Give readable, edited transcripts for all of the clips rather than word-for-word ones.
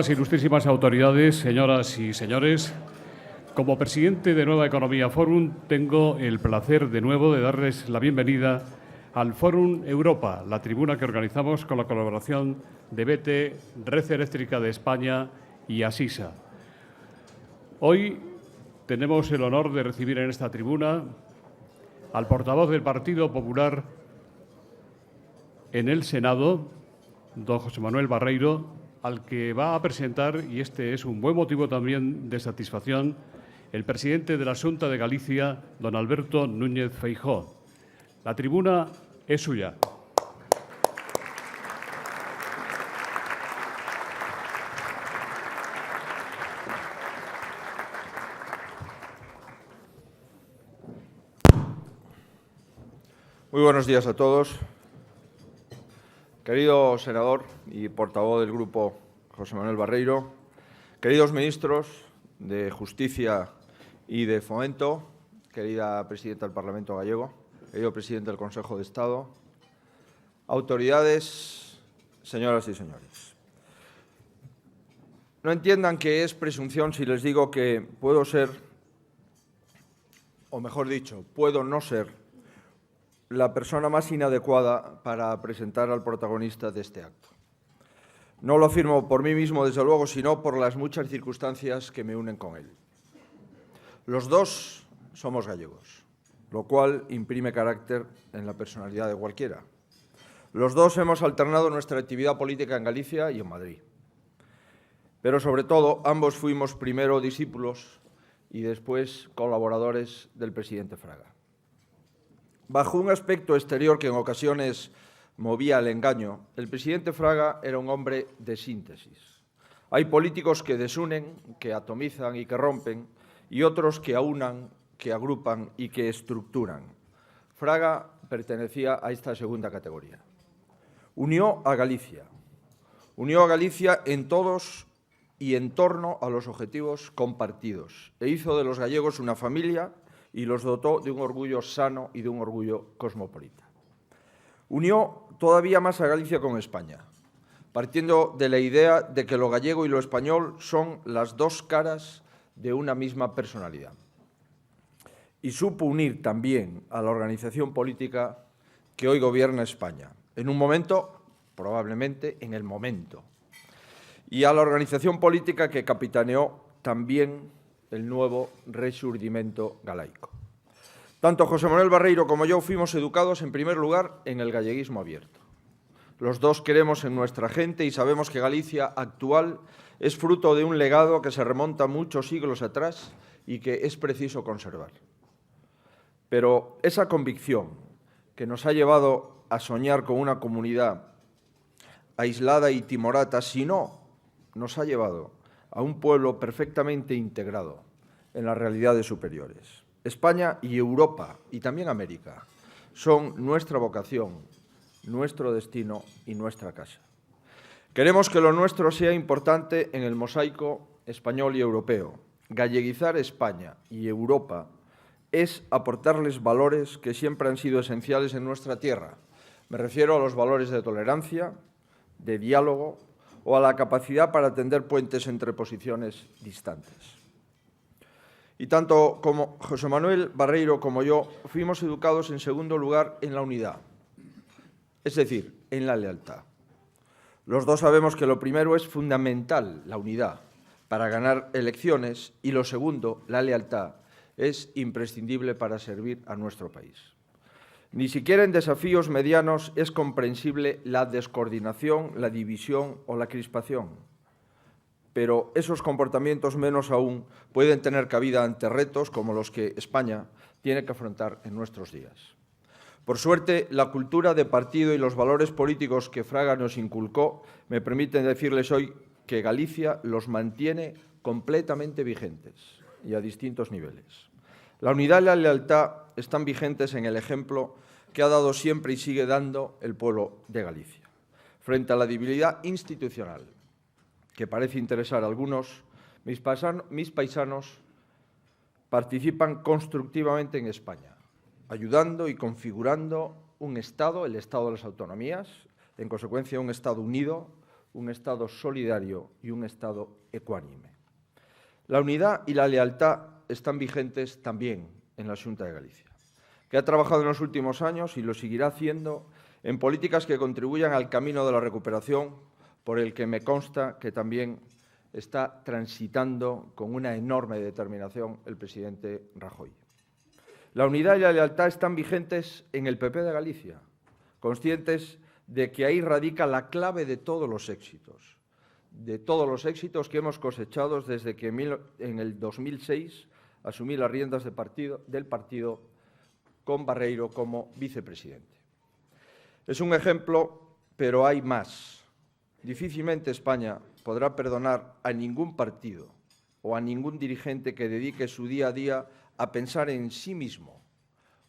Ilustrísimas autoridades, señoras y señores, como presidente de Nueva Economía Forum, tengo el placer de nuevo de darles la bienvenida al Fórum Europa, la tribuna que organizamos con la colaboración de BT, Red Eléctrica de España y Asisa. Hoy tenemos el honor de recibir en esta tribuna al portavoz del Partido Popular en el Senado, don José Manuel Barreiro, al que va a presentar, y este es un buen motivo también de satisfacción, el presidente de la Xunta de Galicia, don Alberto Núñez Feijóo. La tribuna es suya. Muy buenos días a todos. Querido senador y portavoz del Grupo José Manuel Barreiro, queridos ministros de Justicia y de Fomento, querida presidenta del Parlamento gallego, querido presidente del Consejo de Estado, autoridades, señoras y señores. No entiendan que es presunción si les digo que puedo ser, o mejor dicho, puedo no ser la persona más inadecuada para presentar al protagonista de este acto. No lo afirmo por mí mismo, desde luego, sino por las muchas circunstancias que me unen con él. Los dos somos gallegos, lo cual imprime carácter en la personalidad de cualquiera. Los dos hemos alternado nuestra actividad política en Galicia y en Madrid. Pero, sobre todo, ambos fuimos primero discípulos y después colaboradores del presidente Fraga. Bajo un aspecto exterior que en ocasiones movía al engaño, el presidente Fraga era un hombre de síntesis. Hay políticos que desunen, que atomizan y que rompen, y otros que aunan, que agrupan y que estructuran. Fraga pertenecía a esta segunda categoría. Unió a Galicia en todos y en torno a los objetivos compartidos, e hizo de los gallegos una familia y los dotó de un orgullo sano y de un orgullo cosmopolita. Unió todavía más a Galicia con España, partiendo de la idea de que lo gallego y lo español son las dos caras de una misma personalidad. Y supo unir también a la organización política que hoy gobierna España, en un momento, probablemente en el momento, y a la organización política que capitaneó también el nuevo rexurdimento galaico. Tanto José Manuel Barreiro como yo fuimos educados, en primer lugar, en el galleguismo abierto. Los dos queremos en nuestra gente y sabemos que Galicia actual es fruto de un legado que se remonta muchos siglos atrás y que es preciso conservar. Pero esa convicción que nos ha llevado a soñar con una comunidad aislada y timorata, si no, nos ha llevado a un pueblo perfectamente integrado en las realidades superiores. España y Europa, y también América, son nuestra vocación, nuestro destino y nuestra casa. Queremos que lo nuestro sea importante en el mosaico español y europeo. Galleguizar España y Europa es aportarles valores que siempre han sido esenciales en nuestra tierra. Me refiero a los valores de tolerancia, de diálogo, o a la capacidad para tender puentes entre posiciones distantes. Y tanto como José Manuel Barreiro como yo fuimos educados, en segundo lugar, en la unidad, es decir, en la lealtad. Los dos sabemos que lo primero es fundamental, la unidad, para ganar elecciones, y lo segundo, la lealtad, es imprescindible para servir a nuestro país. Ni siquiera en desafíos medianos es comprensible la descoordinación, la división o la crispación. Pero esos comportamientos, menos aún, pueden tener cabida ante retos como los que España tiene que afrontar en nuestros días. Por suerte, la cultura de partido y los valores políticos que Fraga nos inculcó me permiten decirles hoy que Galicia los mantiene completamente vigentes y a distintos niveles. La unidad y la lealtad están vigentes en el ejemplo que ha dado siempre y sigue dando el pueblo de Galicia. Frente a la debilidad institucional que parece interesar a algunos, mis paisanos participan constructivamente en España, ayudando y configurando un Estado, el Estado de las autonomías, en consecuencia un Estado unido, un Estado solidario y un Estado ecuánime. La unidad y la lealtad están vigentes también en la Xunta de Galicia, que ha trabajado en los últimos años y lo seguirá haciendo en políticas que contribuyan al camino de la recuperación, por el que me consta que también está transitando con una enorme determinación el presidente Rajoy. La unidad y la lealtad están vigentes en el PP de Galicia, conscientes de que ahí radica la clave de todos los éxitos que hemos cosechado desde que en el 2006 asumí las riendas del partido con Barreiro como vicepresidente. Es un ejemplo, pero hay más. Difícilmente España podrá perdonar a ningún partido o a ningún dirigente que dedique su día a día a pensar en sí mismo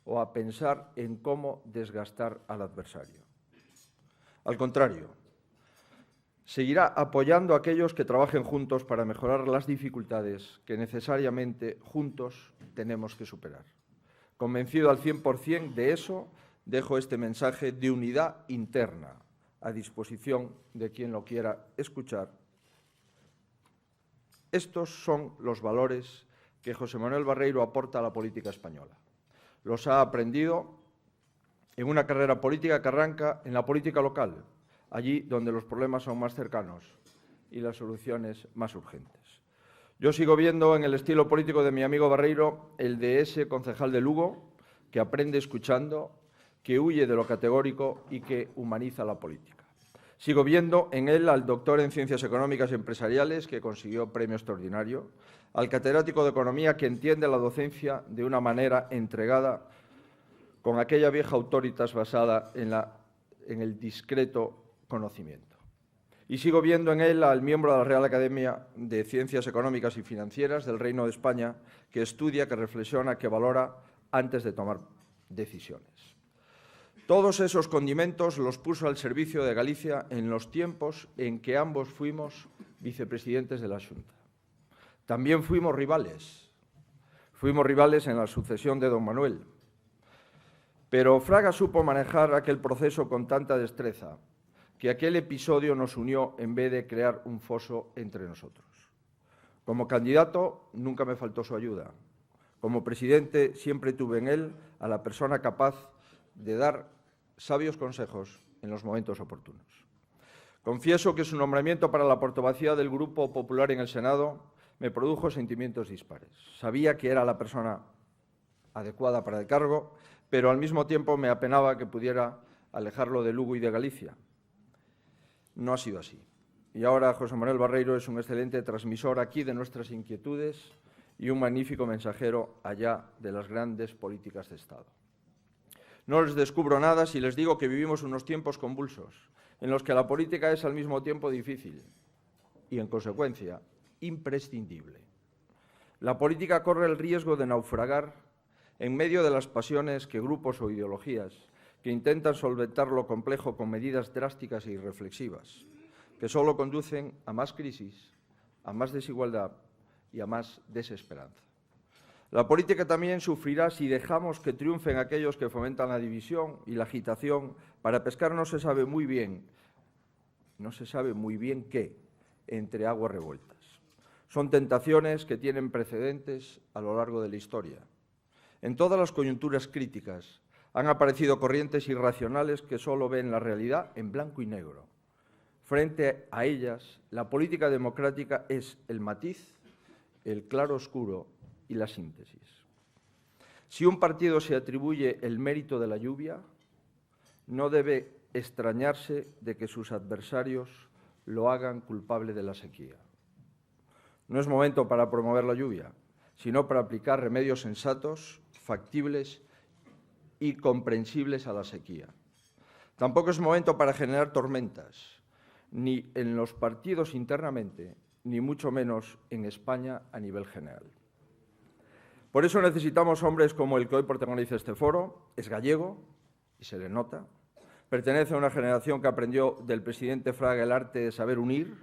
o a pensar en cómo desgastar al adversario. Al contrario, seguirá apoyando a aquellos que trabajen juntos para mejorar las dificultades que necesariamente juntos tenemos que superar. Convencido al 100% de eso, dejo este mensaje de unidad interna a disposición de quien lo quiera escuchar. Estos son los valores que José Manuel Barreiro aporta a la política española. Los ha aprendido en una carrera política que arranca en la política local, allí donde los problemas son más cercanos y las soluciones más urgentes. Yo sigo viendo en el estilo político de mi amigo Barreiro el de ese concejal de Lugo que aprende escuchando, que huye de lo categórico y que humaniza la política. Sigo viendo en él al doctor en Ciencias Económicas y Empresariales, que consiguió premio extraordinario, al catedrático de Economía que entiende la docencia de una manera entregada con aquella vieja autoritas basada en el discreto conocimiento. Y sigo viendo en él al miembro de la Real Academia de Ciencias Económicas y Financieras del Reino de España, que estudia, que reflexiona, que valora antes de tomar decisiones. Todos esos condimentos los puso al servicio de Galicia en los tiempos en que ambos fuimos vicepresidentes de la Xunta. También fuimos rivales en la sucesión de don Manuel. Pero Fraga supo manejar aquel proceso con tanta destreza que aquel episodio nos unió en vez de crear un foso entre nosotros. Como candidato nunca me faltó su ayuda. Como presidente siempre tuve en él a la persona capaz de dar sabios consejos en los momentos oportunos. Confieso que su nombramiento para la portavocía del Grupo Popular en el Senado me produjo sentimientos dispares. Sabía que era la persona adecuada para el cargo, pero al mismo tiempo me apenaba que pudiera alejarlo de Lugo y de Galicia. No ha sido así. Y ahora José Manuel Barreiro es un excelente transmisor aquí de nuestras inquietudes y un magnífico mensajero allá de las grandes políticas de Estado. No les descubro nada si les digo que vivimos unos tiempos convulsos, en los que la política es al mismo tiempo difícil y, en consecuencia, imprescindible. La política corre el riesgo de naufragar en medio de las pasiones que grupos o ideologías que intentan solventar lo complejo con medidas drásticas e irreflexivas, que solo conducen a más crisis, a más desigualdad y a más desesperanza. La política también sufrirá si dejamos que triunfen aquellos que fomentan la división y la agitación para pescar no se sabe muy bien qué entre aguas revueltas. Son tentaciones que tienen precedentes a lo largo de la historia. En todas las coyunturas críticas han aparecido corrientes irracionales que solo ven la realidad en blanco y negro. Frente a ellas, la política democrática es el matiz, el claro oscuro y la síntesis. Si un partido se atribuye el mérito de la lluvia, no debe extrañarse de que sus adversarios lo hagan culpable de la sequía. No es momento para promover la lluvia, sino para aplicar remedios sensatos, factibles y comprensibles a la sequía. Tampoco es momento para generar tormentas, ni en los partidos internamente, ni mucho menos en España a nivel general. Por eso necesitamos hombres como el que hoy protagoniza este foro. Es gallego, y se le nota. Pertenece a una generación que aprendió del presidente Fraga el arte de saber unir,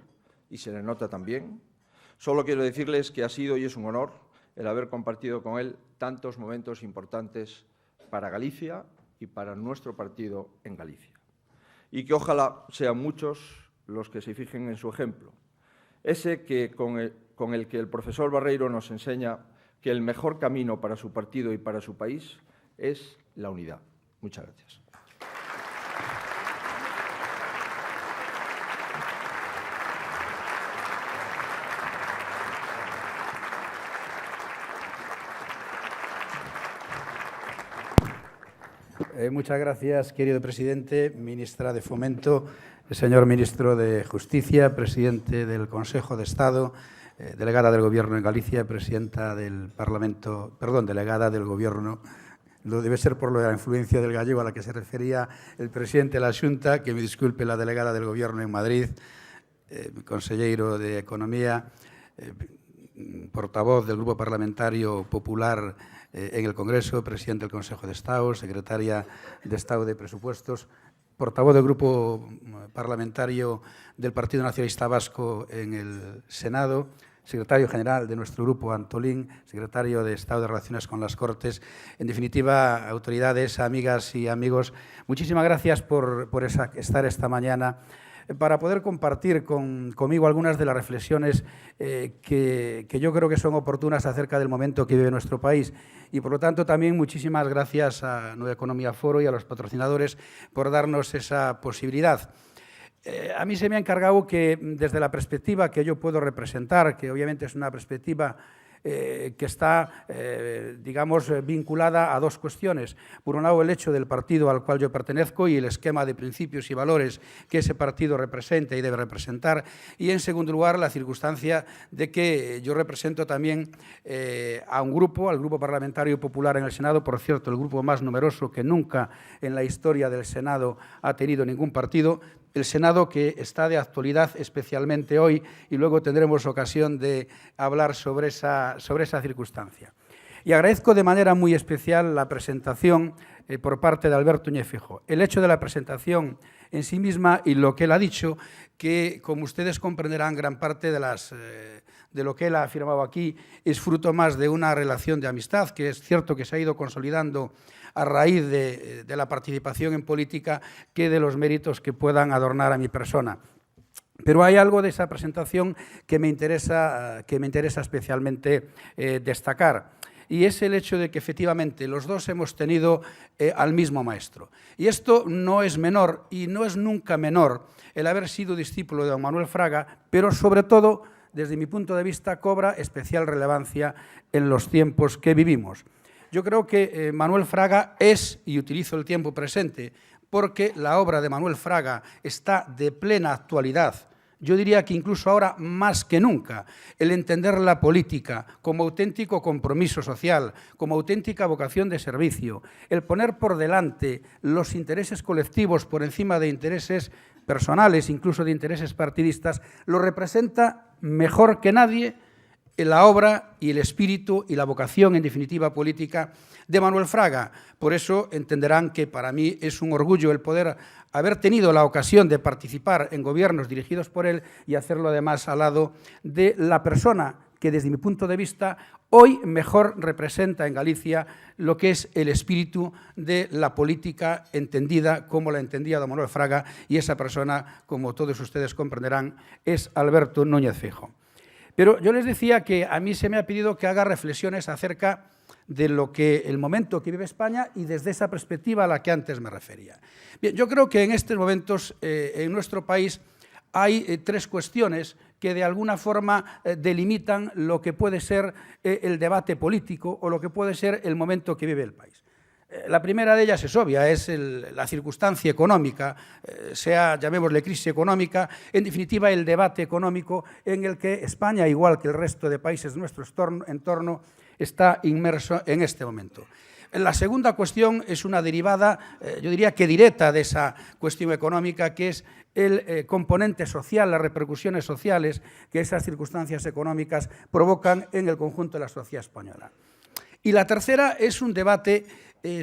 y se le nota también. Solo quiero decirles que ha sido y es un honor el haber compartido con él tantos momentos importantes para Galicia y para nuestro partido en Galicia. Y que ojalá sean muchos los que se fijen en su ejemplo. Ese con el que el profesor Barreiro nos enseña que el mejor camino para su partido y para su país es la unidad. Muchas gracias. Muchas gracias, querido presidente, ministra de Fomento, señor ministro de Justicia, presidente del Consejo de Estado, delegada del Gobierno en Galicia, presidenta del Parlamento, perdón, delegada del Gobierno. Lo debe ser por la influencia del gallego a la que se refería el presidente de la Xunta, que me disculpe la delegada del Gobierno en Madrid, consellero de Economía, portavoz del Grupo Parlamentario Popular en el Congreso, presidente del Consejo de Estado, secretaria de Estado de Presupuestos, portavoz del Grupo Parlamentario del Partido Nacionalista Vasco en el Senado, secretario general de nuestro grupo, Antolín, secretario de Estado de Relaciones con las Cortes. En definitiva, autoridades, amigas y amigos, muchísimas gracias por estar esta mañana para poder compartir conmigo algunas de las reflexiones que yo creo que son oportunas acerca del momento que vive nuestro país. Y, por lo tanto, también muchísimas gracias a Nueva Economía Foro y a los patrocinadores por darnos esa posibilidad. A mí se me ha encargado que, desde la perspectiva que yo puedo representar, que obviamente es una perspectiva que está, digamos, vinculada a dos cuestiones. Por un lado, el hecho del partido al cual yo pertenezco y el esquema de principios y valores que ese partido representa y debe representar. Y, en segundo lugar, la circunstancia de que yo represento también a un grupo, al Grupo Parlamentario Popular en el Senado, por cierto, el grupo más numeroso que nunca en la historia del Senado ha tenido ningún partido, el Senado que está de actualidad especialmente hoy, y luego tendremos ocasión de hablar sobre esa circunstancia. Y agradezco de manera muy especial la presentación por parte de Alberto Núñez Feijóo. El hecho de la presentación en sí misma y lo que él ha dicho, que como ustedes comprenderán, gran parte de lo que él ha afirmado aquí es fruto más de una relación de amistad, que es cierto que se ha ido consolidando a raíz de la participación en política, que de los méritos que puedan adornar a mi persona. Pero hay algo de esa presentación que me interesa especialmente destacar, y es el hecho de que efectivamente los dos hemos tenido al mismo maestro. Y esto no es menor, y no es nunca menor, el haber sido discípulo de don Manuel Fraga, pero sobre todo, desde mi punto de vista, cobra especial relevancia en los tiempos que vivimos. Yo creo que Manuel Fraga es, y utilizo el tiempo presente, porque la obra de Manuel Fraga está de plena actualidad. Yo diría que incluso ahora más que nunca, el entender la política como auténtico compromiso social, como auténtica vocación de servicio, el poner por delante los intereses colectivos por encima de intereses personales, incluso de intereses partidistas, lo representa mejor que nadie en la obra y el espíritu y la vocación, en definitiva, política de Manuel Fraga. Por eso entenderán que para mí es un orgullo el poder haber tenido la ocasión de participar en gobiernos dirigidos por él y hacerlo además al lado de la persona que, desde mi punto de vista, hoy mejor representa en Galicia lo que es el espíritu de la política entendida como la entendía don Manuel Fraga, y esa persona, como todos ustedes comprenderán, es Alberto Núñez Feijóo. Pero yo les decía que a mí se me ha pedido que haga reflexiones acerca de lo que el momento que vive España y desde esa perspectiva a la que antes me refería. Bien, yo creo que en estos momentos en nuestro país hay tres cuestiones que de alguna forma delimitan lo que puede ser el debate político o lo que puede ser el momento que vive el país. La primera de ellas es obvia, es la circunstancia económica, llamémosle crisis económica, en definitiva el debate económico en el que España, igual que el resto de países de nuestro entorno, está inmerso en este momento. La segunda cuestión es una derivada, yo diría que directa de esa cuestión económica, que es el componente social, las repercusiones sociales que esas circunstancias económicas provocan en el conjunto de la sociedad española. Y la tercera es un debate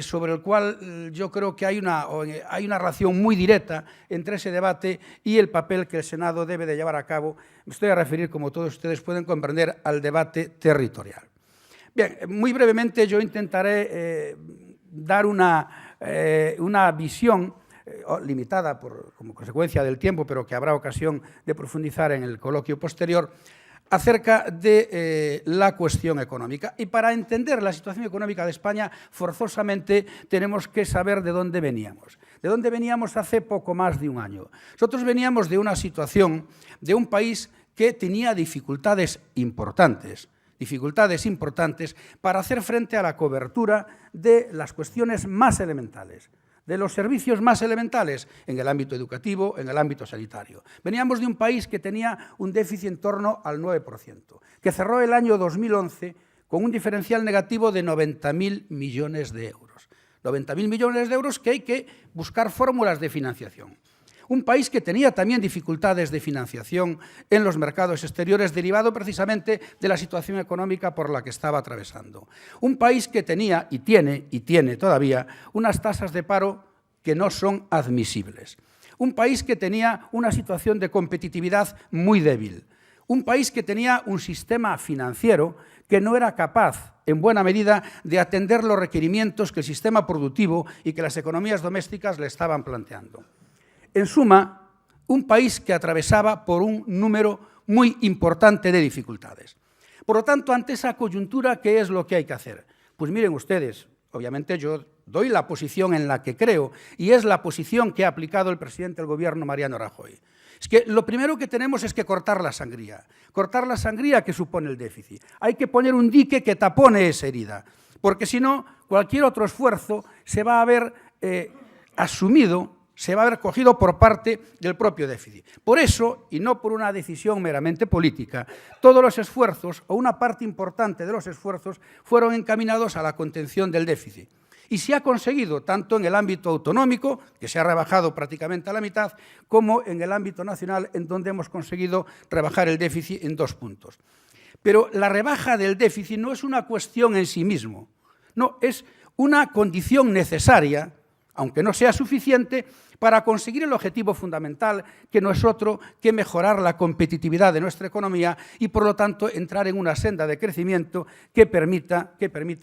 sobre el cual yo creo que hay una relación muy directa entre ese debate y el papel que el Senado debe de llevar a cabo. Me estoy a referir, como todos ustedes pueden comprender, al debate territorial. Bien, muy brevemente yo intentaré dar una visión limitada como consecuencia del tiempo, pero que habrá ocasión de profundizar en el coloquio posterior, acerca de la cuestión económica. Y para entender la situación económica de España, forzosamente tenemos que saber de dónde veníamos. De dónde veníamos hace poco más de un año. Nosotros veníamos de una situación de un país que tenía dificultades importantes para hacer frente a la cobertura de las cuestiones más elementales, de los servicios más elementales en el ámbito educativo, en el ámbito sanitario. Veníamos de un país que tenía un déficit en torno al 9%, que cerró el año 2011 con un diferencial negativo de 90.000 millones de euros. 90.000 millones de euros que hay que buscar fórmulas de financiación. Un país que tenía también dificultades de financiación en los mercados exteriores, derivado precisamente de la situación económica por la que estaba atravesando. Un país que tenía y tiene todavía unas tasas de paro que no son admisibles. Un país que tenía una situación de competitividad muy débil. Un país que tenía un sistema financiero que no era capaz, en buena medida, de atender los requerimientos que el sistema productivo y que las economías domésticas le estaban planteando. En suma, un país que atravesaba por un número muy importante de dificultades. Por lo tanto, ante esa coyuntura, ¿qué es lo que hay que hacer? Pues miren ustedes, obviamente yo doy la posición en la que creo y es la posición que ha aplicado el presidente del Gobierno, Mariano Rajoy. Es que lo primero que tenemos es que cortar la sangría que supone el déficit. Hay que poner un dique que tapone esa herida, porque si no, cualquier otro esfuerzo se va a ver asumido, se va a haber cogido por parte del propio déficit. Por eso, y no por una decisión meramente política, todos los esfuerzos, o una parte importante de los esfuerzos, fueron encaminados a la contención del déficit. Y se ha conseguido tanto en el ámbito autonómico, que se ha rebajado prácticamente a la mitad, como en el ámbito nacional, en donde hemos conseguido rebajar el déficit en 2 puntos. Pero la rebaja del déficit no es una cuestión en sí mismo, no, es una condición necesaria, aunque no sea suficiente, para conseguir el objetivo fundamental, que no es otro que mejorar la competitividad de nuestra economía y, por lo tanto, entrar en una senda de crecimiento que permita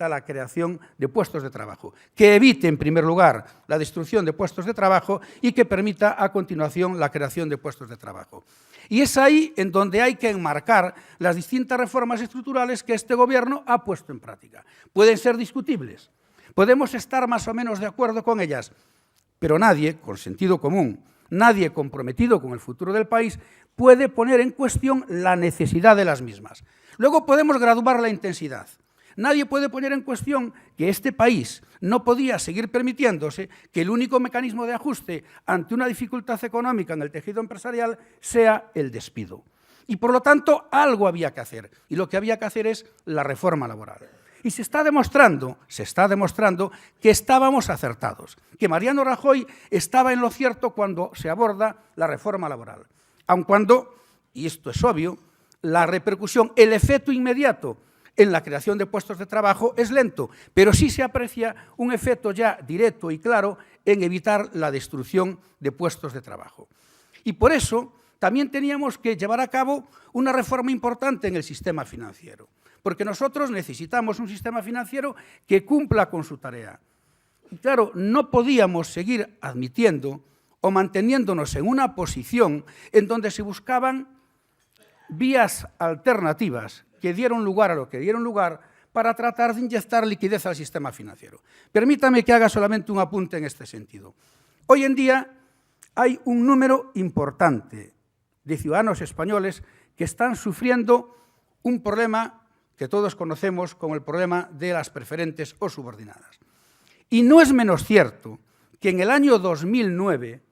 la creación de puestos de trabajo, que evite, en primer lugar, la destrucción de puestos de trabajo y que permita, a continuación, la creación de puestos de trabajo. Y es ahí en donde hay que enmarcar las distintas reformas estructurales que este Gobierno ha puesto en práctica. Pueden ser discutibles, podemos estar más o menos de acuerdo con ellas, pero nadie, con sentido común, nadie comprometido con el futuro del país, puede poner en cuestión la necesidad de las mismas. Luego podemos graduar la intensidad. Nadie puede poner en cuestión que este país no podía seguir permitiéndose que el único mecanismo de ajuste ante una dificultad económica en el tejido empresarial sea el despido. Y, por lo tanto, algo había que hacer. Y lo que había que hacer es la reforma laboral. Y se está demostrando que estábamos acertados, que Mariano Rajoy estaba en lo cierto cuando se aborda la reforma laboral. Aun cuando, y esto es obvio, la repercusión, el efecto inmediato en la creación de puestos de trabajo es lento, pero sí se aprecia un efecto ya directo y claro en evitar la destrucción de puestos de trabajo. Y por eso también teníamos que llevar a cabo una reforma importante en el sistema financiero, porque nosotros necesitamos un sistema financiero que cumpla con su tarea. Y claro, no podíamos seguir admitiendo o manteniéndonos en una posición en donde se buscaban vías alternativas que dieron lugar a lo que dieron lugar para tratar de inyectar liquidez al sistema financiero. Permítame que haga solamente un apunte en este sentido. Hoy en día hay un número importante de ciudadanos españoles que están sufriendo un problema que todos conocemos como el problema de las preferentes o subordinadas. Y no es menos cierto que en el año 2009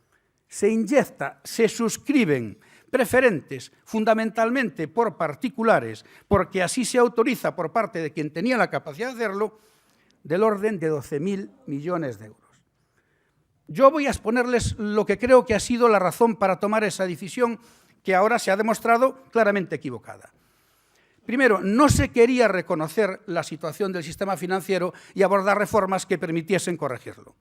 se suscriben preferentes fundamentalmente por particulares, porque así se autoriza por parte de quien tenía la capacidad de hacerlo, del orden de 12.000 millones de euros. Yo voy a exponerles lo que creo que ha sido la razón para tomar esa decisión que ahora se ha demostrado claramente equivocada. Primero, no se quería reconocer la situación del sistema financiero y abordar reformas que permitiesen corregirlo.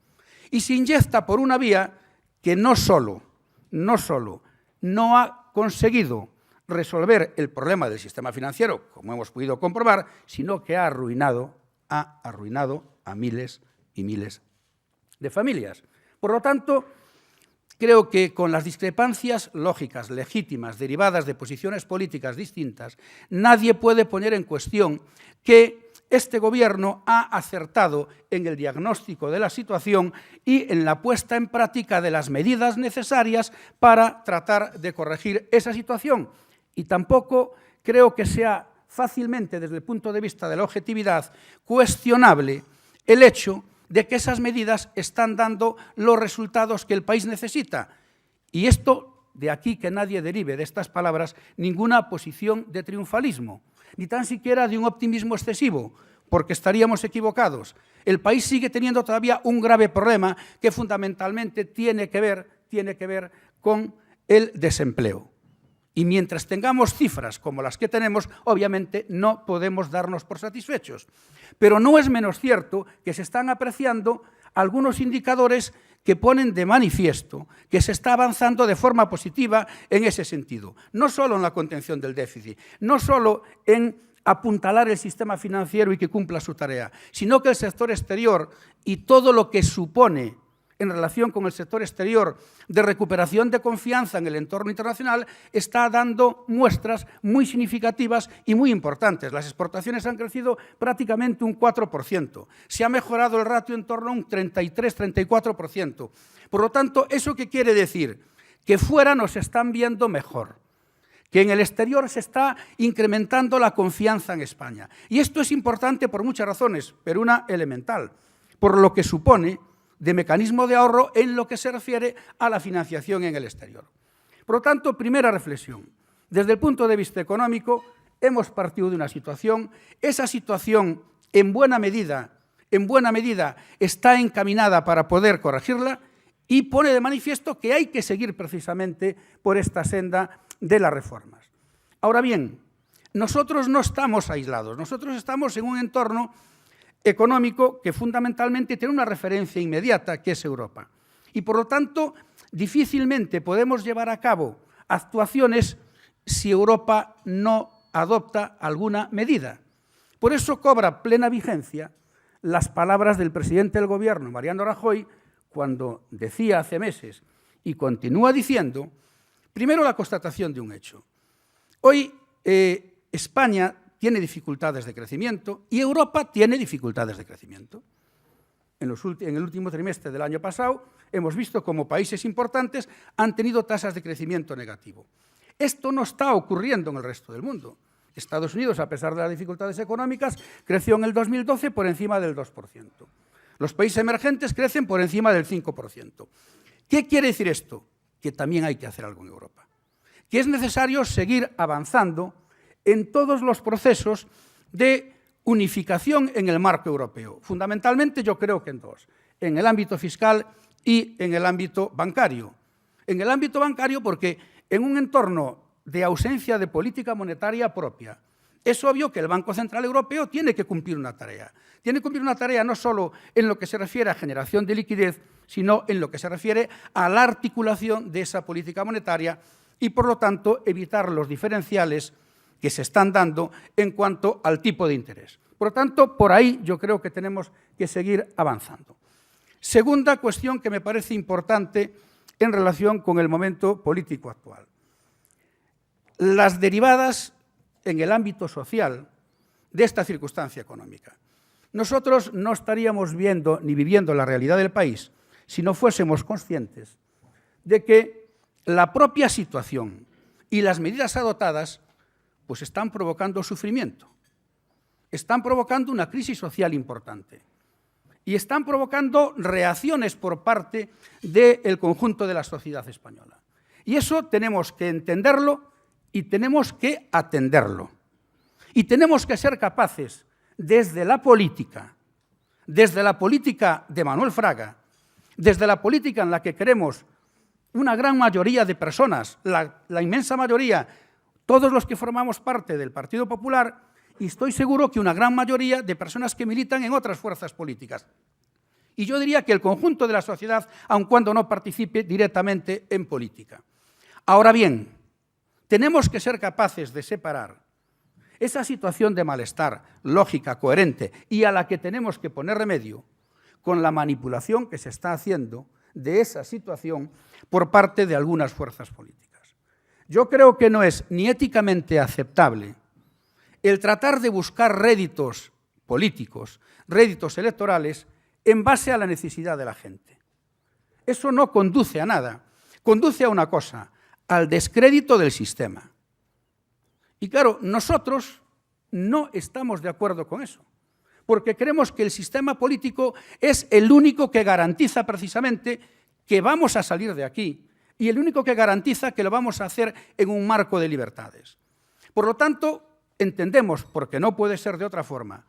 Y se inyecta por una vía que no solo no ha conseguido resolver el problema del sistema financiero, como hemos podido comprobar, sino que ha arruinado a miles y miles de familias. Por lo tanto, creo que con las discrepancias lógicas, legítimas, derivadas de posiciones políticas distintas, nadie puede poner en cuestión que este Gobierno ha acertado en el diagnóstico de la situación y en la puesta en práctica de las medidas necesarias para tratar de corregir esa situación. Y tampoco creo que sea fácilmente, desde el punto de vista de la objetividad, cuestionable el hecho de que esas medidas están dando los resultados que el país necesita. Y esto, de aquí que nadie derive de estas palabras ninguna posición de triunfalismo, ni tan siquiera de un optimismo excesivo, porque estaríamos equivocados. El país sigue teniendo todavía un grave problema que fundamentalmente tiene que ver con el desempleo. Y mientras tengamos cifras como las que tenemos, obviamente no podemos darnos por satisfechos. Pero no es menos cierto que se están apreciando algunos indicadores que ponen de manifiesto que se está avanzando de forma positiva en ese sentido. No solo en la contención del déficit, no solo en apuntalar el sistema financiero y que cumpla su tarea, sino que el sector exterior y todo lo que supone en relación con el sector exterior de recuperación de confianza en el entorno internacional está dando muestras muy significativas y muy importantes. Las exportaciones han crecido prácticamente un 4%. Se ha mejorado el ratio en torno a un 33-34%. Por lo tanto, ¿eso qué quiere decir? Que fuera nos están viendo mejor, que en el exterior se está incrementando la confianza en España. Y esto es importante por muchas razones, pero una elemental, por lo que supone de mecanismo de ahorro en lo que se refiere a la financiación en el exterior. Por lo tanto, primera reflexión. Desde el punto de vista económico, hemos partido de una situación. Esa situación, en buena medida, está encaminada para poder corregirla y pone de manifiesto que hay que seguir precisamente por esta senda de las reformas. Ahora bien, nosotros no estamos aislados, nosotros estamos en un entorno económico que fundamentalmente tiene una referencia inmediata, que es Europa. Y, por lo tanto, difícilmente podemos llevar a cabo actuaciones si Europa no adopta alguna medida. Por eso cobra plena vigencia las palabras del presidente del Gobierno, Mariano Rajoy, cuando decía hace meses y continúa diciendo, primero la constatación de un hecho. Hoy España tiene dificultades de crecimiento y Europa tiene dificultades de crecimiento. En el último trimestre del año pasado hemos visto cómo países importantes han tenido tasas de crecimiento negativo. Esto no está ocurriendo en el resto del mundo. Estados Unidos, a pesar de las dificultades económicas, creció en el 2012 por encima del 2%. Los países emergentes crecen por encima del 5%. ¿Qué quiere decir esto? Que también hay que hacer algo en Europa. Que es necesario seguir avanzando en todos los procesos de unificación en el marco europeo. Fundamentalmente yo creo que en dos, en el ámbito fiscal y en el ámbito bancario. En el ámbito bancario porque en un entorno de ausencia de política monetaria propia, es obvio que el Banco Central Europeo tiene que cumplir una tarea. Tiene que cumplir una tarea no solo en lo que se refiere a generación de liquidez, sino en lo que se refiere a la articulación de esa política monetaria y, por lo tanto, evitar los diferenciales que se están dando en cuanto al tipo de interés. Por lo tanto, por ahí yo creo que tenemos que seguir avanzando. Segunda cuestión que me parece importante en relación con el momento político actual. Las derivadas en el ámbito social de esta circunstancia económica. Nosotros no estaríamos viendo ni viviendo la realidad del país si no fuésemos conscientes de que la propia situación y las medidas adoptadas pues están provocando sufrimiento, están provocando una crisis social importante y están provocando reacciones por parte del conjunto de la sociedad española. Y eso tenemos que entenderlo y tenemos que atenderlo. Y tenemos que ser capaces, desde la política de Manuel Fraga, desde la política en la que queremos una gran mayoría de personas, la inmensa mayoría, todos los que formamos parte del Partido Popular, y estoy seguro que una gran mayoría de personas que militan en otras fuerzas políticas. Y yo diría que el conjunto de la sociedad, aun cuando no participe directamente en política. Ahora bien, tenemos que ser capaces de separar esa situación de malestar lógica, coherente y a la que tenemos que poner remedio con la manipulación que se está haciendo de esa situación por parte de algunas fuerzas políticas. Yo creo que no es ni éticamente aceptable el tratar de buscar réditos políticos, réditos electorales, en base a la necesidad de la gente. Eso no conduce a nada, conduce a una cosa, al descrédito del sistema. Y claro, nosotros no estamos de acuerdo con eso, porque creemos que el sistema político es el único que garantiza precisamente que vamos a salir de aquí y el único que garantiza que lo vamos a hacer en un marco de libertades. Por lo tanto, entendemos, porque no puede ser de otra forma,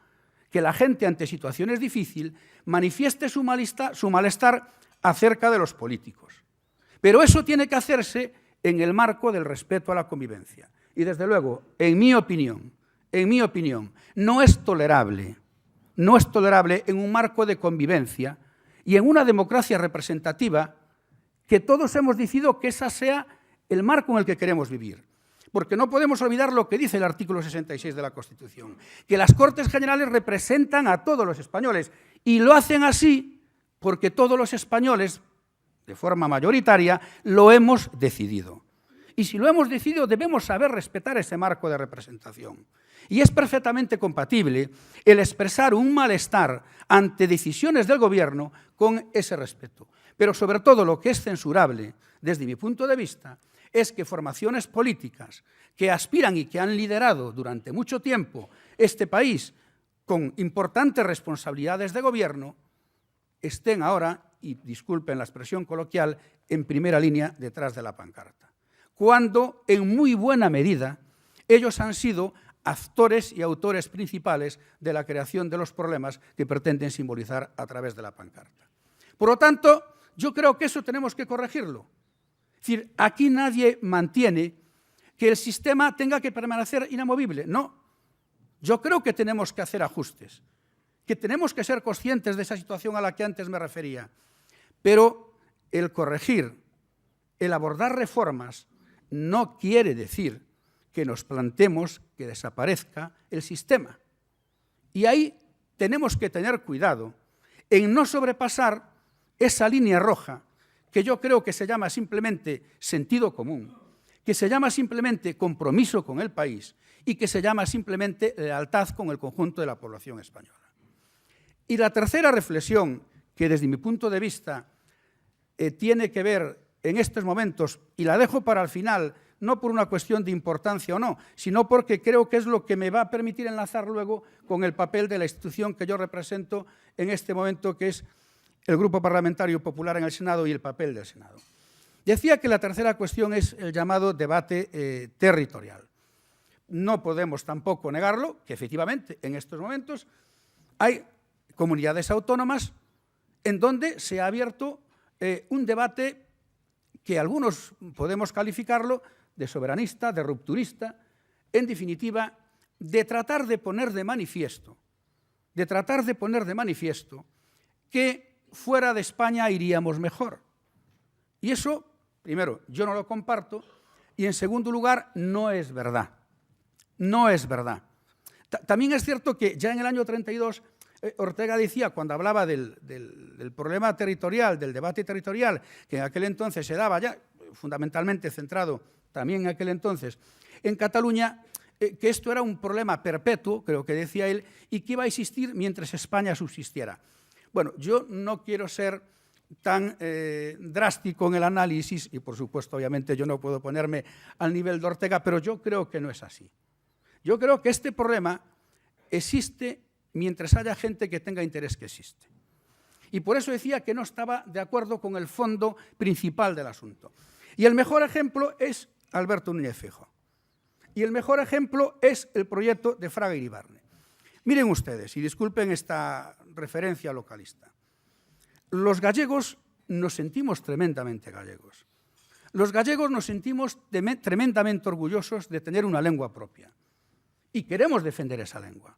que la gente ante situaciones difíciles manifieste su malestar acerca de los políticos. Pero eso tiene que hacerse en el marco del respeto a la convivencia. Y desde luego, en mi opinión, no es tolerable en un marco de convivencia y en una democracia representativa que todos hemos decidido que ese sea el marco en el que queremos vivir. Porque no podemos olvidar lo que dice el artículo 66 de la Constitución, que las Cortes Generales representan a todos los españoles y lo hacen así porque todos los españoles, de forma mayoritaria, lo hemos decidido. Y si lo hemos decidido, debemos saber respetar ese marco de representación. Y es perfectamente compatible el expresar un malestar ante decisiones del Gobierno con ese respeto. Pero sobre todo lo que es censurable, desde mi punto de vista, es que formaciones políticas que aspiran y que han liderado durante mucho tiempo este país con importantes responsabilidades de gobierno estén ahora, y disculpen la expresión coloquial, en primera línea detrás de la pancarta. Cuando, en muy buena medida, ellos han sido actores y autores principales de la creación de los problemas que pretenden simbolizar a través de la pancarta. Por lo tanto, yo creo que eso tenemos que corregirlo. Es decir, aquí nadie mantiene que el sistema tenga que permanecer inamovible. No. Yo creo que tenemos que hacer ajustes, que tenemos que ser conscientes de esa situación a la que antes me refería. Pero el corregir, el abordar reformas, no quiere decir que nos planteemos que desaparezca el sistema. Y ahí tenemos que tener cuidado en no sobrepasar esa línea roja que yo creo que se llama simplemente sentido común, que se llama simplemente compromiso con el país y que se llama simplemente lealtad con el conjunto de la población española. Y la tercera reflexión, que desde mi punto de vista tiene que ver en estos momentos, y la dejo para el final, no por una cuestión de importancia o no, sino porque creo que es lo que me va a permitir enlazar luego con el papel de la institución que yo represento en este momento, que es el Grupo Parlamentario Popular en el Senado y el papel del Senado. Decía que la tercera cuestión es el llamado debate territorial. No podemos tampoco negarlo, que efectivamente en estos momentos hay comunidades autónomas en donde se ha abierto un debate que algunos podemos calificarlo de soberanista, de rupturista, en definitiva, de tratar de poner de manifiesto que fuera de España iríamos mejor. Y eso, primero, yo no lo comparto, y en segundo lugar, no es verdad. No es verdad. También es cierto que ya en el año 32 Ortega decía, cuando hablaba del problema territorial, del debate territorial, que en aquel entonces se daba ya, fundamentalmente centrado también en aquel entonces en Cataluña, que esto era un problema perpetuo, creo que decía él, y que iba a existir mientras España subsistiera. Bueno, yo no quiero ser tan drástico en el análisis, y por supuesto, obviamente, yo no puedo ponerme al nivel de Ortega, pero yo creo que no es así. Yo creo que este problema existe mientras haya gente que tenga interés que existe. Y por eso decía que no estaba de acuerdo con el fondo principal del asunto. Y el mejor ejemplo es Alberto Núñez Feijóo. Y el mejor ejemplo es el proyecto de Fraga Iribarne. Miren ustedes, y disculpen esta referencia localista, los gallegos nos sentimos tremendamente gallegos. Los gallegos nos sentimos tremendamente orgullosos de tener una lengua propia y queremos defender esa lengua.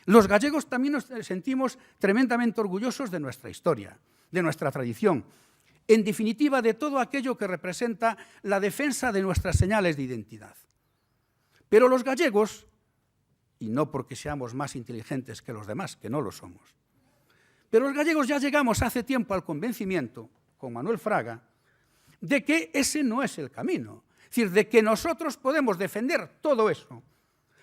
Los gallegos también nos sentimos tremendamente orgullosos de nuestra historia, de nuestra tradición, en definitiva de todo aquello que representa la defensa de nuestras señales de identidad. Pero los gallegos, y no porque seamos más inteligentes que los demás, que no lo somos, pero los gallegos ya llegamos hace tiempo al convencimiento con Manuel Fraga, de que ese no es el camino. Es decir, de que nosotros podemos defender todo eso.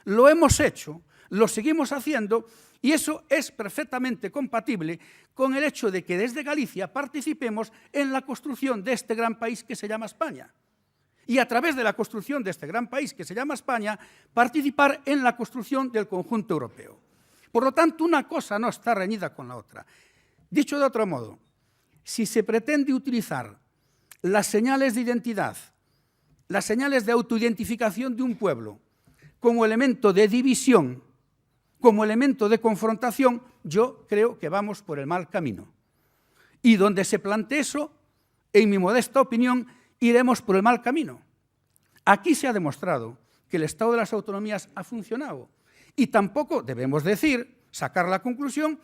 Lo hemos hecho, lo seguimos haciendo, y eso es perfectamente compatible con el hecho de que desde Galicia participemos en la construcción de este gran país que se llama España. Y a través de la construcción de este gran país que se llama España, participar en la construcción del conjunto europeo. Por lo tanto, una cosa no está reñida con la otra. Dicho de otro modo, si se pretende utilizar las señales de identidad, las señales de autoidentificación de un pueblo como elemento de división, como elemento de confrontación, yo creo que vamos por el mal camino. Y donde se plantee eso, en mi modesta opinión, iremos por el mal camino. Aquí se ha demostrado que el Estado de las Autonomías ha funcionado y tampoco debemos decir, sacar la conclusión,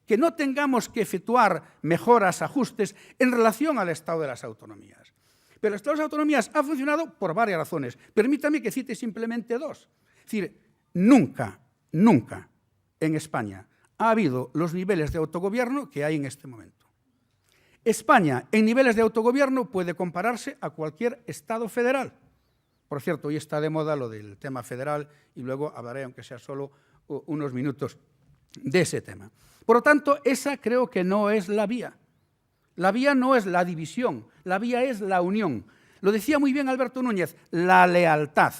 que no tengamos que efectuar mejoras, ajustes en relación al Estado de las Autonomías. Pero el Estado de las Autonomías ha funcionado por varias razones. Permítame que cite simplemente dos. Es decir, nunca en España ha habido los niveles de autogobierno que hay en este momento. España, en niveles de autogobierno, puede compararse a cualquier Estado federal. Por cierto, hoy está de moda lo del tema federal y luego hablaré, aunque sea solo unos minutos, de ese tema. Por lo tanto, esa creo que no es la vía. La vía no es la división, la vía es la unión. Lo decía muy bien Alberto Núñez, la lealtad.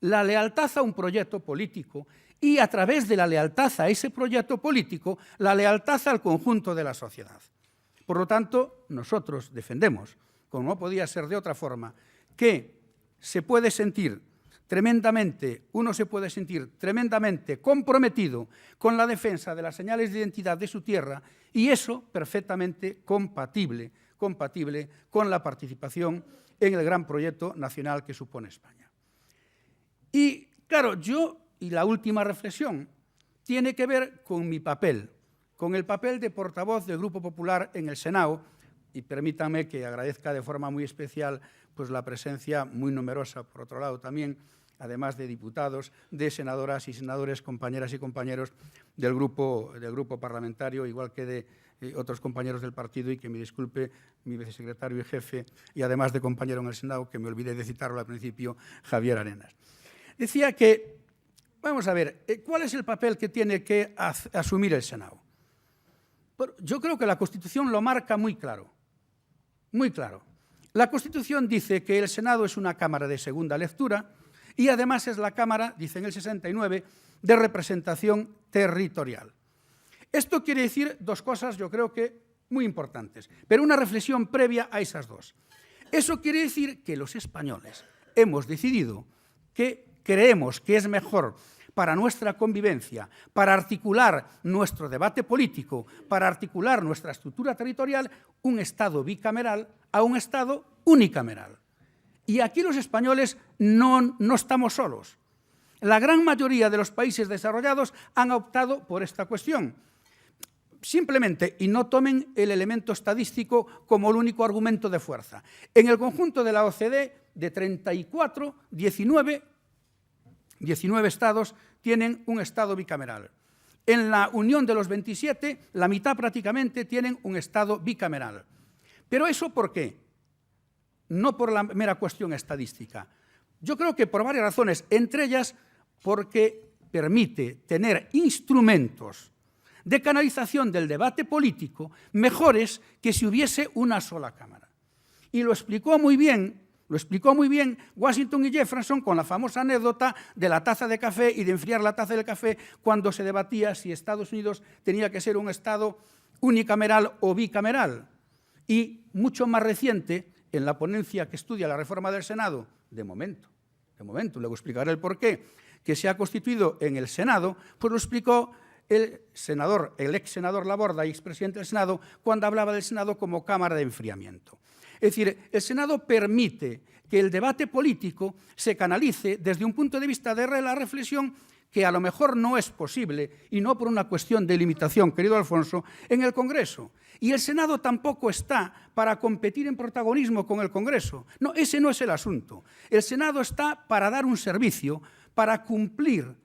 La lealtad a un proyecto político y a través de la lealtad a ese proyecto político, la lealtad al conjunto de la sociedad. Por lo tanto, nosotros defendemos, como no podía ser de otra forma, que uno se puede sentir tremendamente comprometido con la defensa de las señales de identidad de su tierra y eso perfectamente compatible con la participación en el gran proyecto nacional que supone España. Y claro, y la última reflexión tiene que ver con mi papel, con el papel de portavoz del Grupo Popular en el Senado, y permítanme que agradezca de forma muy especial pues, la presencia muy numerosa, por otro lado también, además de diputados, de senadoras y senadores, compañeras y compañeros del grupo parlamentario, igual que de otros compañeros del partido, y que me disculpe mi vicesecretario y jefe, y además de compañero en el Senado, que me olvidé de citarlo al principio, Javier Arenas. Decía que, vamos a ver, ¿cuál es el papel que tiene que asumir el Senado? Yo creo que la Constitución lo marca muy claro, muy claro. La Constitución dice que el Senado es una Cámara de segunda lectura y además es la Cámara, dice en el 69, de representación territorial. Esto quiere decir dos cosas, yo creo que muy importantes, pero una reflexión previa a esas dos. Eso quiere decir que los españoles hemos decidido que creemos que es mejor para nuestra convivencia, para articular nuestro debate político, para articular nuestra estructura territorial, un Estado bicameral a un Estado unicameral. Y aquí los españoles no estamos solos. La gran mayoría de los países desarrollados han optado por esta cuestión. Simplemente, y no tomen el elemento estadístico como el único argumento de fuerza. En el conjunto de la OCDE, de 34, 19 estados tienen un Estado bicameral. En la Unión de los 27, la mitad prácticamente tienen un Estado bicameral. ¿Pero eso por qué? No por la mera cuestión estadística. Yo creo que por varias razones, entre ellas porque permite tener instrumentos de canalización del debate político mejores que si hubiese una sola Cámara. Y lo explicó muy bien Washington y Jefferson con la famosa anécdota de la taza de café y de enfriar la taza del café cuando se debatía si Estados Unidos tenía que ser un Estado unicameral o bicameral. Y mucho más reciente, en la ponencia que estudia la reforma del Senado, de momento, luego explicaré el porqué, que se ha constituido en el Senado, pues lo explicó el ex senador Laborda y expresidente del Senado, cuando hablaba del Senado como Cámara de enfriamiento. Es decir, el Senado permite que el debate político se canalice desde un punto de vista de la reflexión que a lo mejor no es posible, y no por una cuestión de limitación, querido Alfonso, en el Congreso. Y el Senado tampoco está para competir en protagonismo con el Congreso. No, ese no es el asunto. El Senado está para dar un servicio, para cumplir